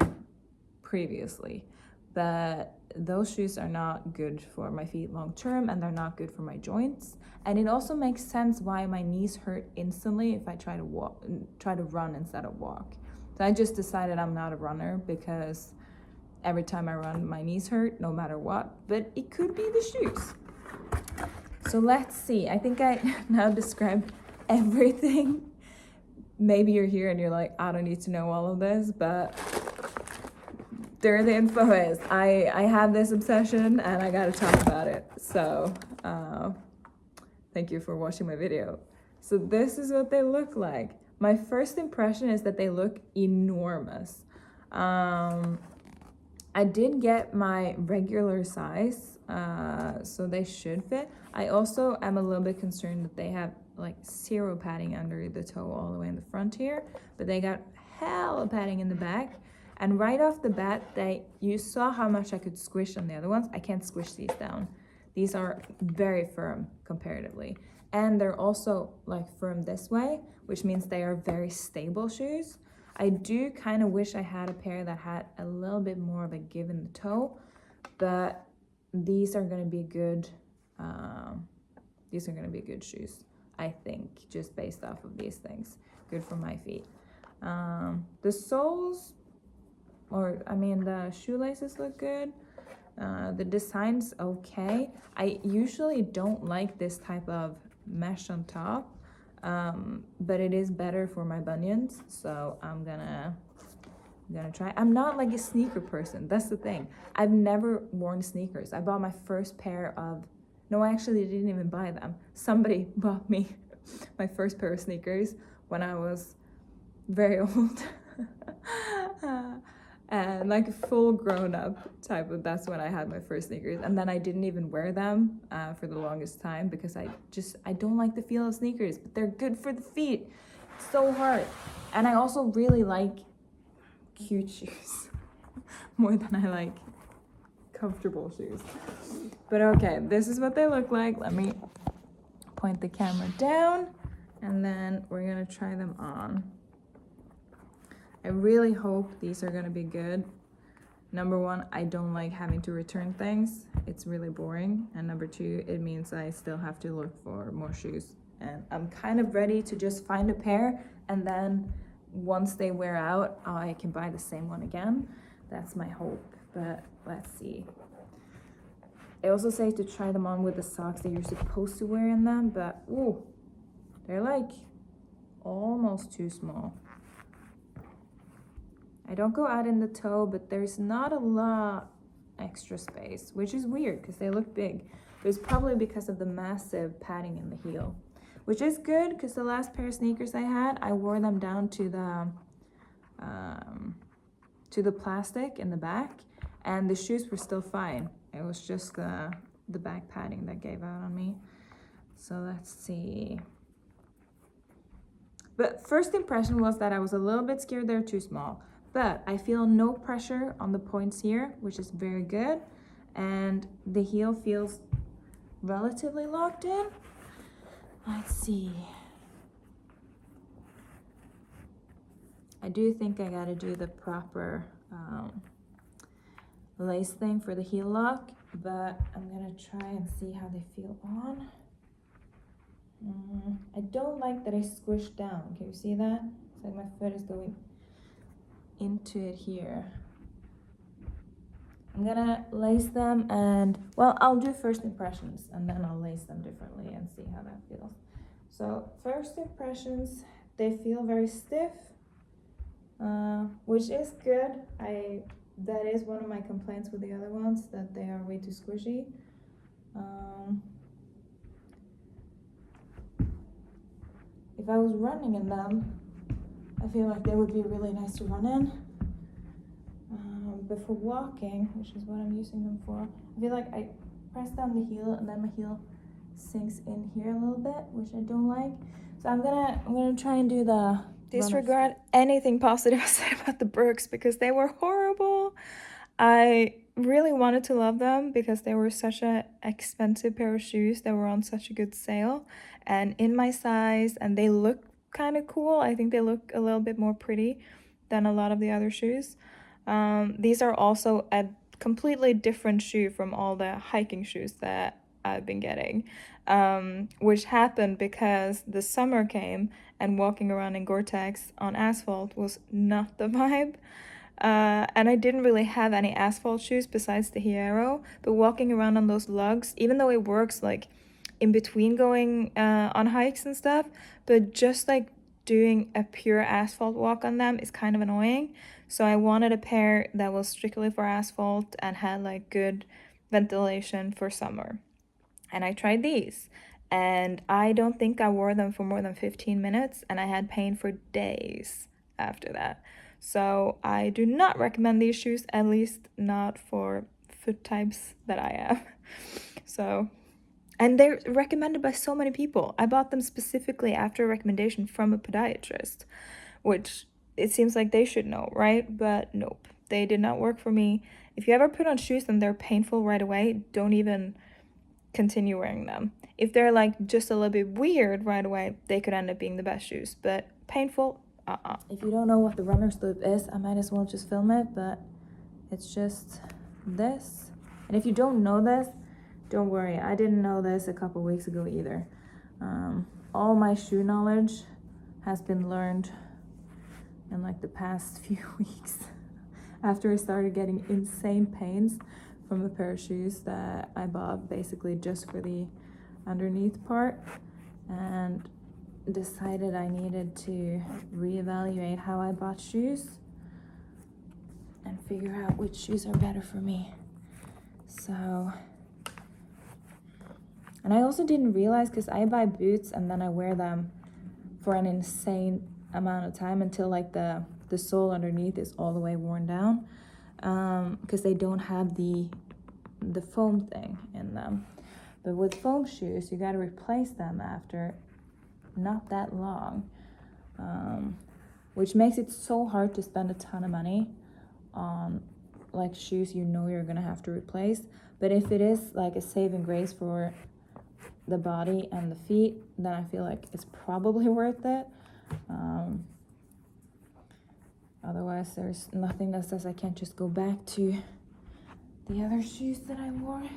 Speaker 2: previously. But those shoes are not good for my feet long term, and they're not good for my joints. And it also makes sense why my knees hurt instantly if I try to run instead of walk. So I just decided I'm not a runner because every time I run, my knees hurt no matter what. But it could be the shoes. So let's see. I think I now described everything. Maybe you're here and you're like, I don't need to know all of this, but there the info is. I have this obsession and I gotta talk about it. So thank you for watching my video. So this is what they look like. My first impression is that they look enormous. I did get my regular size, so they should fit. I also am a little bit concerned that they have like 0 padding under the toe all the way in the front here, but they got hella padding in the back. And right off the bat, you saw how much I could squish on the other ones. I can't squish these down. These are very firm comparatively. And they're also like firm this way, which means they are very stable shoes. I do kind of wish I had a pair that had a little bit more of a give in the toe, but these are gonna be good. These are gonna be good shoes, I think, just based off of these things. Good for my feet. The soles, the shoelaces look good. The design's okay. I usually don't like this type of mesh on top, but it is better for my bunions, so I'm gonna try. I'm not like a sneaker person. That's the thing. I've never worn sneakers. I bought my first pair of, no, I actually didn't even buy them. Somebody bought me my first pair of sneakers when I was very old. And like full grown up type of, that's when I had my first sneakers. And then I didn't even wear them for the longest time because I don't like the feel of sneakers, but they're good for the feet. It's so hard. And I also really like cute shoes more than I like comfortable shoes. But okay, this is what they look like. Let me point the camera down and then we're gonna try them on. I really hope these are gonna be good. Number one, I don't like having to return things. It's really boring. And number two, it means I still have to look for more shoes. And I'm kind of ready to just find a pair, and then once they wear out, I can buy the same one again. That's my hope, but let's see. They also say to try them on with the socks that you're supposed to wear in them, but ooh, they're like almost too small. I don't go out in the toe, but there's not a lot extra space, which is weird because they look big. But it's probably because of the massive padding in the heel, which is good because the last pair of sneakers I had, I wore them down to the plastic in the back, and the shoes were still fine. It was just the back padding that gave out on me. So let's see. But first impression was that I was a little bit scared they're too small. But I feel no pressure on the points here, which is very good. And the heel feels relatively locked in. Let's see. I do think I gotta do the proper lace thing for the heel lock, but I'm gonna try and see how they feel on. I don't like that I squished down. Can you see that? It's like my foot is going into it here. I'm gonna lace them and, well, I'll do first impressions and then I'll lace them differently and see how that feels. So first impressions, they feel very stiff, which is good. That is one of my complaints with the other ones, that they are way too squishy. If I was running in them, I feel like they would be really nice to run in. But for walking, which is what I'm using them for, I feel like I press down the heel and then my heel sinks in here a little bit, which I don't like. So I'm gonna try and do the disregard anything positive I said about the Birks because they were horrible. I really wanted to love them because they were such an expensive pair of shoes. They were on such a good sale and in my size, and they look kind of cool. I think they look a little bit more pretty than a lot of the other shoes. These are also a completely different shoe from all the hiking shoes that I've been getting, which happened because the summer came and walking around in Gore-Tex on asphalt was not the vibe. And I didn't really have any asphalt shoes besides the Hierro, but walking around on those lugs, even though it works like in between going on hikes and stuff, but just like doing a pure asphalt walk on them is kind of annoying. So I wanted a pair that was strictly for asphalt and had like good ventilation for summer. And I tried these, and I don't think I wore them for more than 15 minutes, and I had pain for days after that. So I do not recommend these shoes, at least not for foot types that I am. So, and they're recommended by so many people. I bought them specifically after a recommendation from a podiatrist, which it seems like they should know, right? But nope, they did not work for me. If you ever put on shoes and they're painful right away, don't even continue wearing them. If they're like just a little bit weird right away, they could end up being the best shoes, but painful, If you don't know what the runner's loop is, I might as well just film it, but it's just this. And if you don't know this, don't worry, I didn't know this a couple weeks ago either. All my shoe knowledge has been learned in like the past few weeks after I started getting insane pains from a pair of shoes that I bought basically just for the underneath part, and decided I needed to reevaluate how I bought shoes and figure out which shoes are better for me. So, and I also didn't realize, because I buy boots and then I wear them for an insane amount of time until like the sole underneath is all the way worn down, because they don't have the foam thing in them. But with foam shoes, you got to replace them after not that long, which makes it so hard to spend a ton of money on like shoes you know you're gonna have to replace. But if it is like a saving grace for the body and the feet, then I feel like it's probably worth it. Otherwise, there's nothing that says I can't just go back to the other shoes that I wore.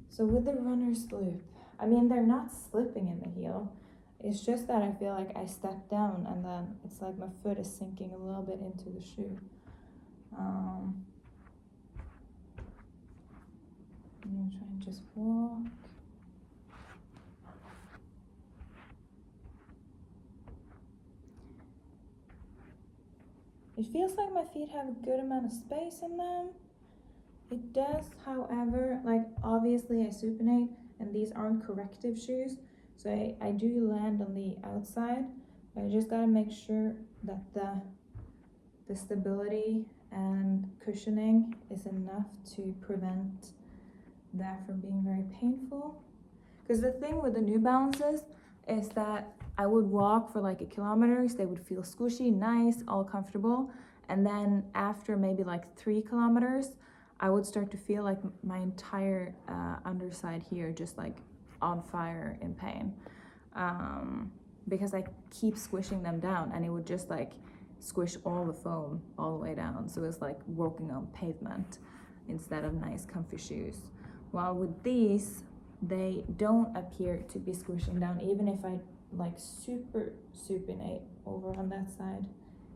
Speaker 2: So with the runner's loop, I mean, they're not slipping in the heel. It's just that I feel like I step down and then it's like my foot is sinking a little bit into the shoe. I'm gonna just walk. It feels like my feet have a good amount of space in them. It does, however, like obviously I supinate and these aren't corrective shoes, so I do land on the outside, but I just gotta make sure that the stability and cushioning is enough to prevent that from being very painful. Because the thing with the New Balances is that I would walk for like a kilometer, they would feel squishy, nice, all comfortable, and then after maybe like 3 kilometers, I would start to feel like my entire underside here just like on fire in pain, because I keep squishing them down, and it would just like squish all the foam all the way down. So it's like walking on pavement instead of nice comfy shoes. While with these, they don't appear to be squishing down. Even if I like super supinate over on that side,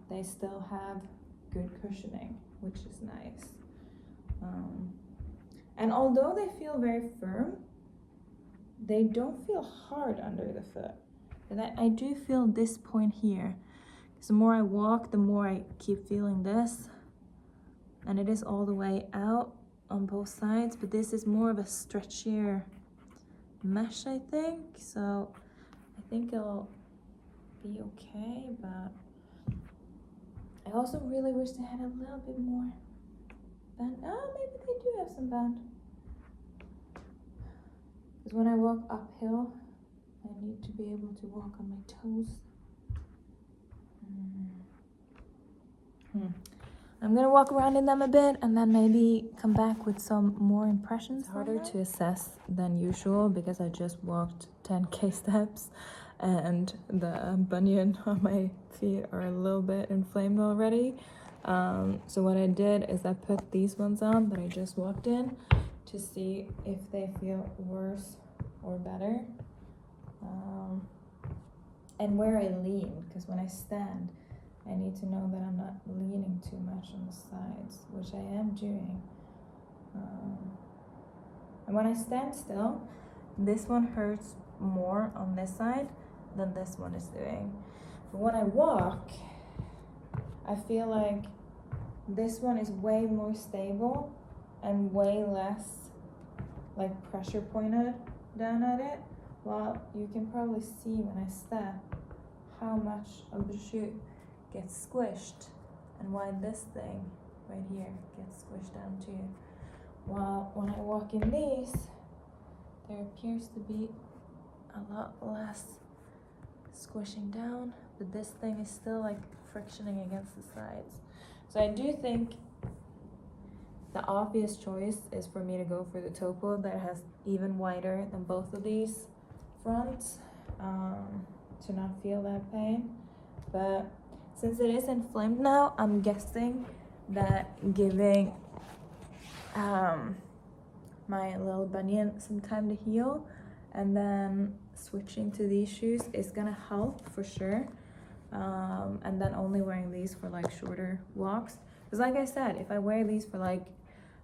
Speaker 2: they still have good cushioning, which is nice. And although they feel very firm, they don't feel hard under the foot. And I do feel this point here. The more I walk, the more I keep feeling this. And it is all the way out on both sides, but this is more of a stretchier mesh, I think. So I think it'll be okay, but I also really wish they had a little bit more band. Oh, maybe they do have some band. Because when I walk uphill, I need to be able to walk on my toes. I'm gonna walk around in them a bit and then maybe come back with some more impressions. It's harder to assess than usual because I just walked 10k steps and the bunion on my feet are a little bit inflamed already. So what I did is I put these ones on that I just walked in to see if they feel worse or better. And where I lean, because when I stand, I need to know that I'm not leaning too much on the sides, which I am doing. And when I stand still, this one hurts more on this side than this one is doing. But when I walk, I feel like this one is way more stable and way less like pressure pointed down at it. Well, you can probably see when I step how much of the shoe gets squished and why this thing right here gets squished down too. While when I walk in these, there appears to be a lot less squishing down, but this thing is still like frictioning against the sides. So I do think the obvious choice is for me to go for the Topo that has even wider than both of these fronts, to not feel that pain. But since it is inflamed now, I'm guessing that giving my little bunion some time to heal and then switching to these shoes is gonna help for sure. And then only wearing these for like shorter walks. Because like I said, if I wear these for like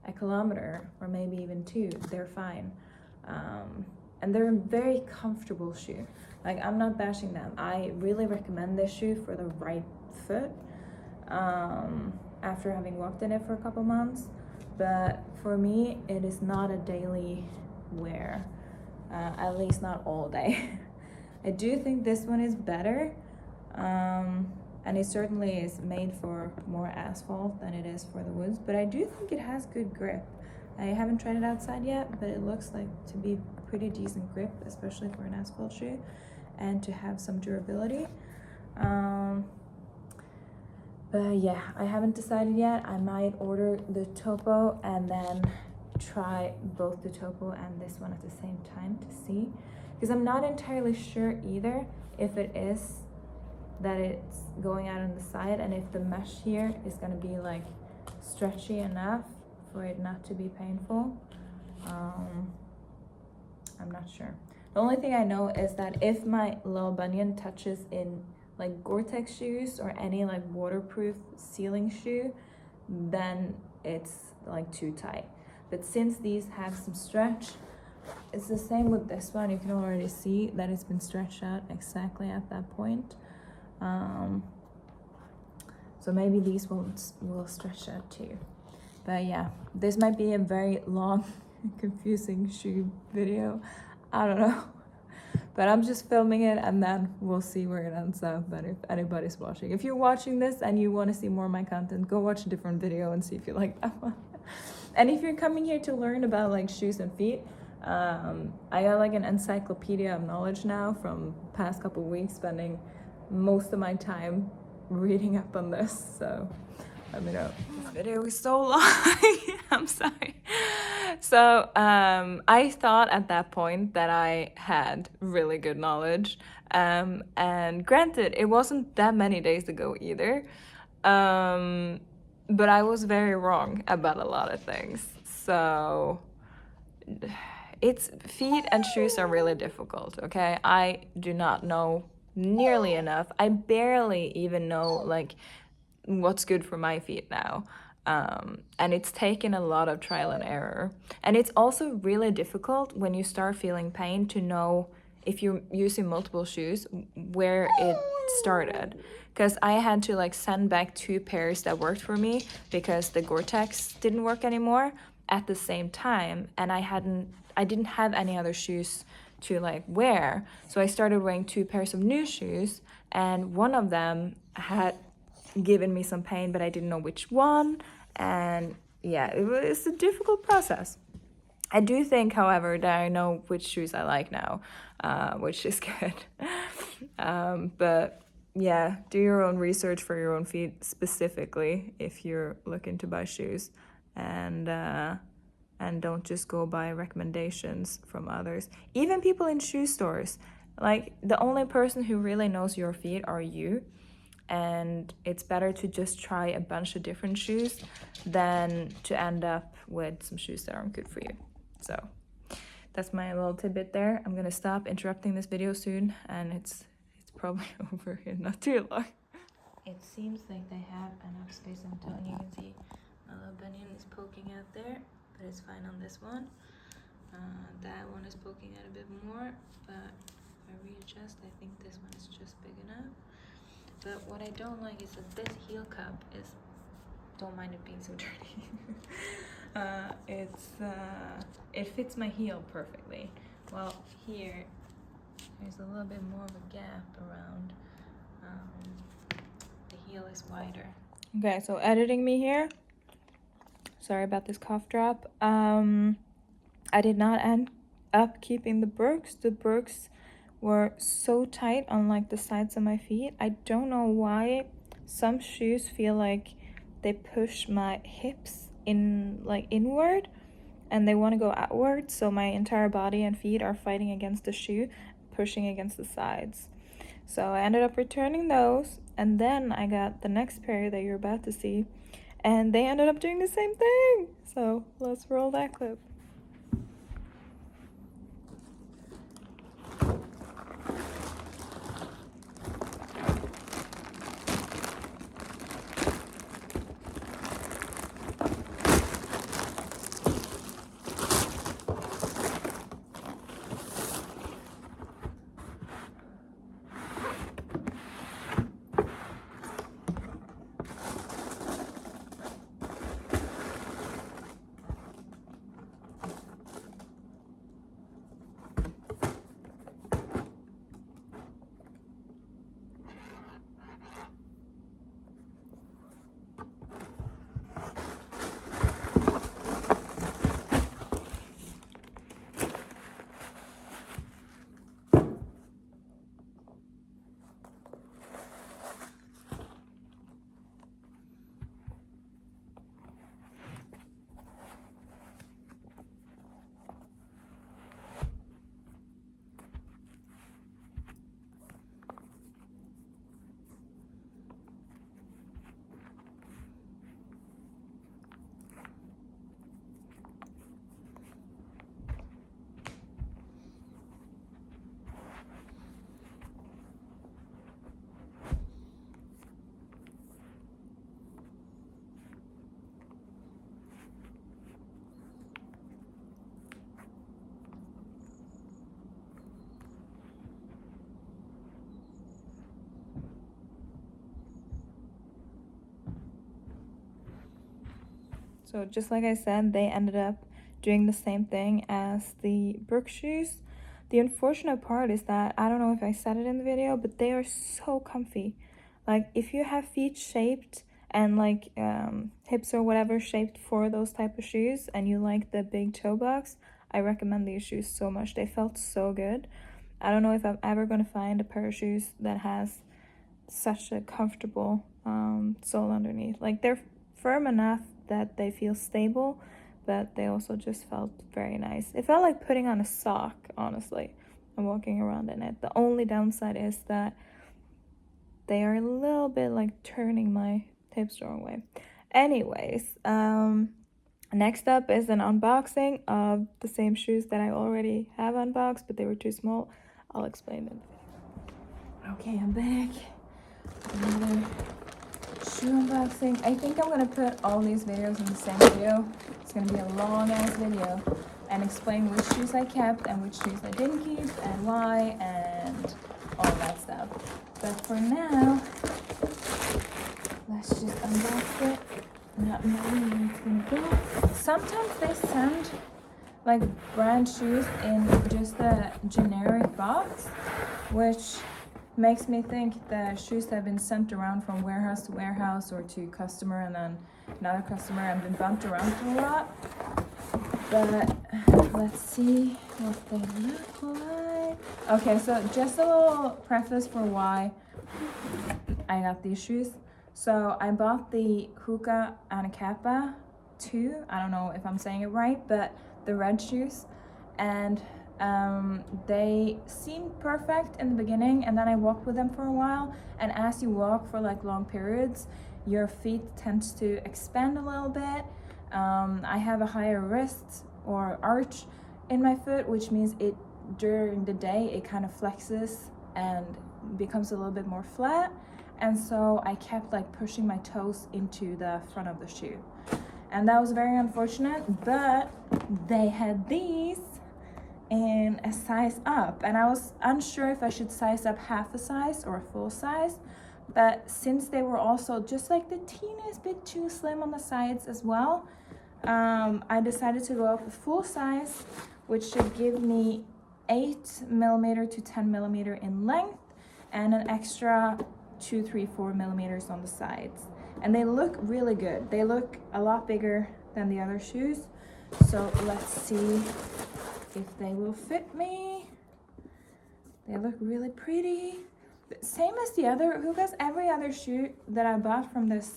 Speaker 2: a kilometer or maybe even 2, they're fine. And they're a very comfortable shoe. Like, I'm not bashing them. I really recommend this shoe for the right foot, after having walked in it for a couple months. But for me, it is not a daily wear, at least not all day. I do think this one is better, and it certainly is made for more asphalt than it is for the woods, but I do think it has good grip. I haven't tried it outside yet, but it looks like to be pretty decent grip, especially for an asphalt shoe, and to have some durability. But yeah, I haven't decided yet. I might order the Topo and then try both the Topo and this one at the same time to see, because I'm not entirely sure either if it is that it's going out on the side and if the mesh here is going to be like stretchy enough for it not to be painful. I'm not sure. The only thing I know is that if my little bunion touches in like Gore-Tex shoes or any like waterproof sealing shoe, then it's like too tight. But since these have some stretch, it's the same with this one. You can already see that it's been stretched out exactly at that point. So maybe these will stretch out too. But yeah, this might be a very long, confusing shoe video. I don't know. But I'm just filming it and then we'll see where it ends up. But if anybody's watching, if you're watching this and you want to see more of my content, go watch a different video and see if you like that one. And if you're coming here to learn about like shoes and feet, I got like an encyclopedia of knowledge now from past couple weeks, spending most of my time reading up on this. So let me know. This video is so long. I'm sorry. So I thought at that point that I had really good knowledge. And granted, it wasn't that many days ago either. But I was very wrong about a lot of things. So feet and shoes are really difficult, okay? I do not know nearly enough. I barely even know like what's good for my feet now. And it's taken a lot of trial and error. And it's also really difficult when you start feeling pain to know if you're using multiple shoes where it started. Because I had to like send back 2 pairs that worked for me because the Gore-Tex didn't work anymore at the same time, and I didn't have any other shoes to like wear. So I started wearing 2 pairs of new shoes, and one of them had given me some pain, but I didn't know which one. And yeah, it's a difficult process. I do think, however, that I know which shoes I like now, which is good. But yeah, do your own research for your own feet, specifically if you're looking to buy shoes, and don't just go by recommendations from others. Even people in shoe stores, like the only person who really knows your feet are you. And it's better to just try a bunch of different shoes than to end up with some shoes that aren't good for you. So that's my little tidbit there. I'm gonna stop interrupting this video soon, and it's probably over in not too long. It seems like they have enough space. I'm telling you, can see my little bunion is poking out there, but it's fine on this one. That one is poking out a bit more, but if I readjust, I think this one is just big enough. But what I don't like is that this heel cup is, don't mind it being so dirty. It fits my heel perfectly. Well, here, there's a little bit more of a gap around. The heel is wider. Okay, so editing me here. Sorry about this cough drop. I did not end up keeping the Birks. The Birks were so tight on like the sides of my feet. I don't know why some shoes feel like they push my hips in like inward and they want to go outward, so my entire body and feet are fighting against the shoe, pushing against the sides. So I ended up returning those, and then I got the next pair that you're about to see, and they ended up doing the same thing. So let's roll that clip.
Speaker 1: So just like I said, they ended up doing the same thing as the Brook shoes. The unfortunate part is that, I don't know if I said it in the video, but they are so comfy. Like, if you have feet shaped and like hips or whatever shaped for those type of shoes, and you like the big toe box, I recommend these shoes so much. They felt so good. I don't know if I'm ever gonna find a pair of shoes that has such a comfortable sole underneath. Like, they're firm enough that they feel stable, but they also just felt very nice. It felt like putting on a sock, honestly, and walking around in it. The only downside is that they are a little bit like turning my hips the wrong way. Anyways, next up is an unboxing of the same shoes that I already have unboxed, but they were too small. I'll explain them. Okay, I'm back. Another shoe unboxing. I think I'm gonna put all these videos in the same video. It's gonna be a long ass video and explain which shoes I kept and which shoes I didn't keep and why and all that stuff. But for now, let's just unbox it. Not knowing where it's gonna go. Sometimes they send like brand shoes in just a generic box, which makes me think the shoes have been sent around from warehouse to warehouse or to customer and then another customer and been bumped around for a lot. But let's see what they look like. Okay, so just a little preface for why I got these shoes. So I bought the Hoka Anacapa 2, I don't know if I'm saying it right, but the red shoes, and they seemed perfect in the beginning, and then I walked with them for a while, and as you walk for like long periods, your feet tends to expand a little bit. I have a higher wrist or arch in my foot, which means it during the day it kind of flexes and becomes a little bit more flat, and so I kept like pushing my toes into the front of the shoe, and that was very unfortunate. But they had these in a size up, and I was unsure if I should size up half a size or a full size, but since they were also just like the teeniest bit too slim on the sides as well, I decided to go up a full size, which should give me 8mm to 10mm in length and an extra 2, 3, 4mm on the sides, and they look really good. They look a lot bigger than the other shoes, so let's see if they will fit me. They look really pretty. Same as the other Hoka's. Every other shoe that I bought from this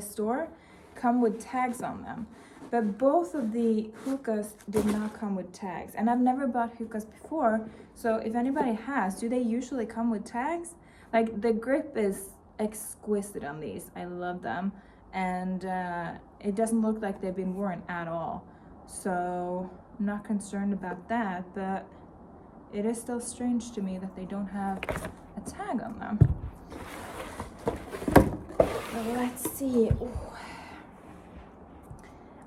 Speaker 1: store come with tags on them, but both of the Hoka's did not come with tags, and I've never bought Hoka's before, so if anybody has, do they usually come with tags? Like, the grip is exquisite on these. I love them, and it doesn't look like they've been worn at all, so I'm not concerned about that, but it is still strange to me that they don't have a tag on them. But let's see. Ooh.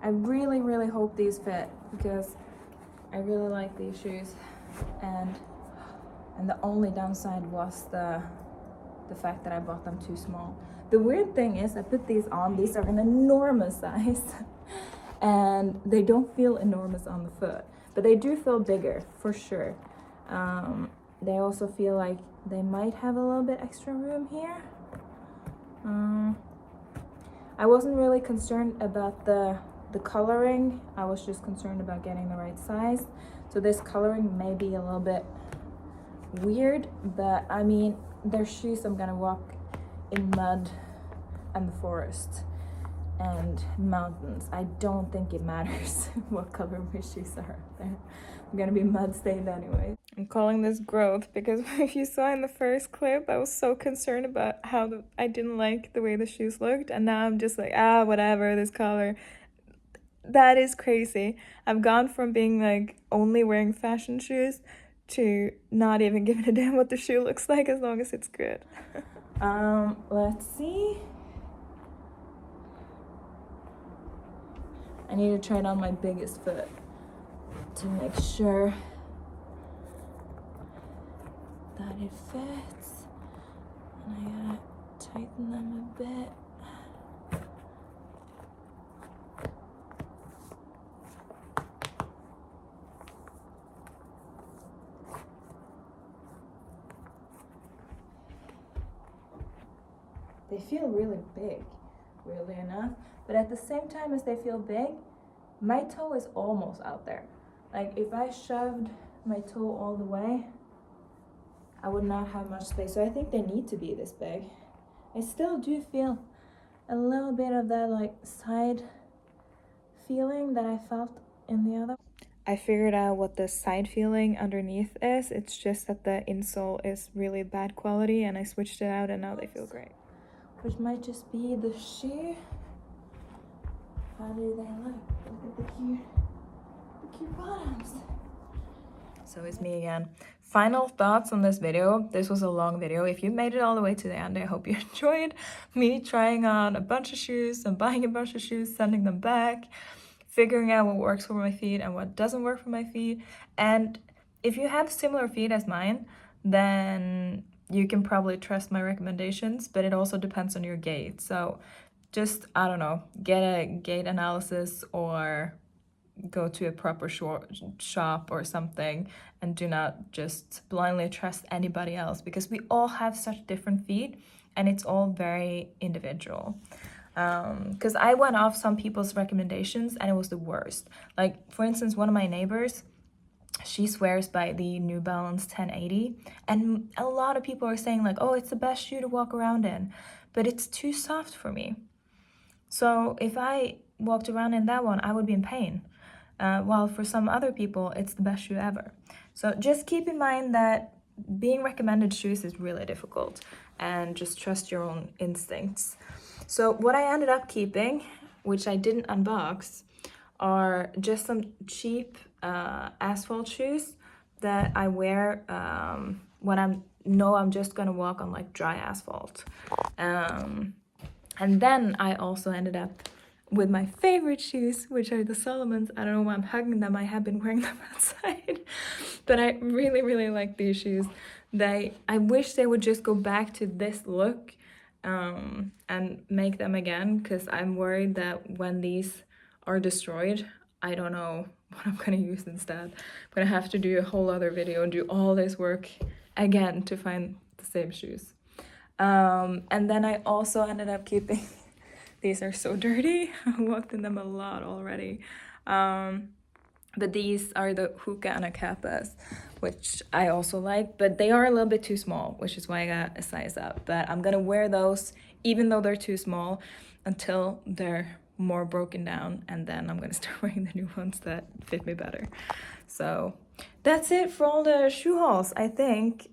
Speaker 1: I really, really hope these fit, because I really like these shoes, and the only downside was the fact that I bought them too small. The weird thing is I put these on, these are an enormous size, and they don't feel enormous on the foot, but they do feel bigger for sure. They also feel like they might have a little bit extra room here. I wasn't really concerned about the coloring. I was just concerned about getting the right size. So this coloring may be a little bit weird, but I mean, they're shoes I'm gonna walk in mud and the forest and mountains. I don't think it matters what color my shoes are. They're gonna be mud stained anyway. I'm calling this growth because if you saw in the first clip, I was so concerned about how I didn't like the way the shoes looked, and now I'm just like, whatever, this color. That is crazy. I've gone from being like only wearing fashion shoes to not even giving a damn what the shoe looks like as long as it's good. Let's see. I need to try it on my biggest foot to make sure that it fits. And I gotta tighten them a bit.
Speaker 2: they feel really big, weirdly enough. But at the same time as they feel big, my toe is almost out there. Like if I shoved my toe all the way, I would not have much space. So I think they need to be this big. I still do feel a little bit of that like side feeling that I felt in the other. I figured out what the side feeling underneath is. It's just that the insole is really bad quality, and I switched it out and now they feel great. Which might just be the shoe. How do they look? Look at the cute bottoms. So it's me again. Final thoughts on this video. This was a long video. If you made it all the way to the end, I hope you enjoyed me trying on a bunch of shoes and buying a bunch of shoes, sending them back, figuring out what works for my feet and what doesn't work for my feet. And if you have similar feet as mine, then you can probably trust my recommendations, but it also depends on your gait. So just, I don't know, get a gait analysis or go to a proper shop or something, and do not just blindly trust anybody else, because we all have such different feet and it's all very individual. Because I went off some people's recommendations and it was the worst. Like, for instance, one of my neighbors, she swears by the New Balance 1080, and a lot of people are saying like, oh, it's the best shoe to walk around in, but it's too soft for me. So if I walked around in that one, I would be in pain. While for some other people, it's the best shoe ever. So just keep in mind that being recommended shoes is really difficult, and just trust your own instincts. So what I ended up keeping, which I didn't unbox, are just some cheap asphalt shoes that I wear when I'm just gonna walk on like dry asphalt. And then I also ended up with my favorite shoes, which are the Solomons. I don't know why I'm hugging them. I have been wearing them outside. But I really, really like these shoes. I wish they would just go back to this look and make them again, because I'm worried that when these are destroyed, I don't know what I'm gonna use instead. I'm gonna have to do a whole other video and do all this work again to find the same shoes. And then I also ended up keeping these are so dirty. I walked in them a lot already. But these are the Hoka Anacapas, which I also like, but they are a little bit too small, which is why I got a size up. But I'm gonna wear those, even though they're too small, until they're more broken down, and then I'm gonna start wearing the new ones that fit me better. So that's it for all the shoe hauls, I think.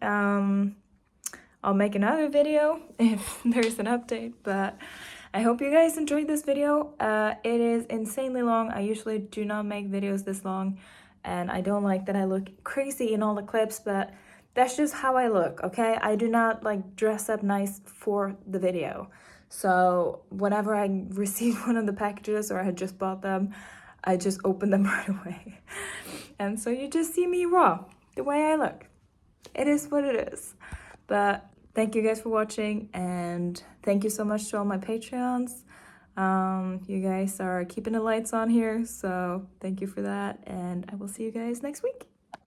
Speaker 2: I'll make another video if there's an update, but I hope you guys enjoyed this video. It is insanely long. I usually do not make videos this long, and I don't like that I look crazy in all the clips, but that's just how I look, okay? I do not like dress up nice for the video. So whenever I receive one of the packages or I had just bought them, I just open them right away. And so you just see me raw, the way I look. It is what it is. But thank you guys for watching, and thank you so much to all my Patreons. You guys are keeping the lights on here, so thank you for that, and I will see you guys next week.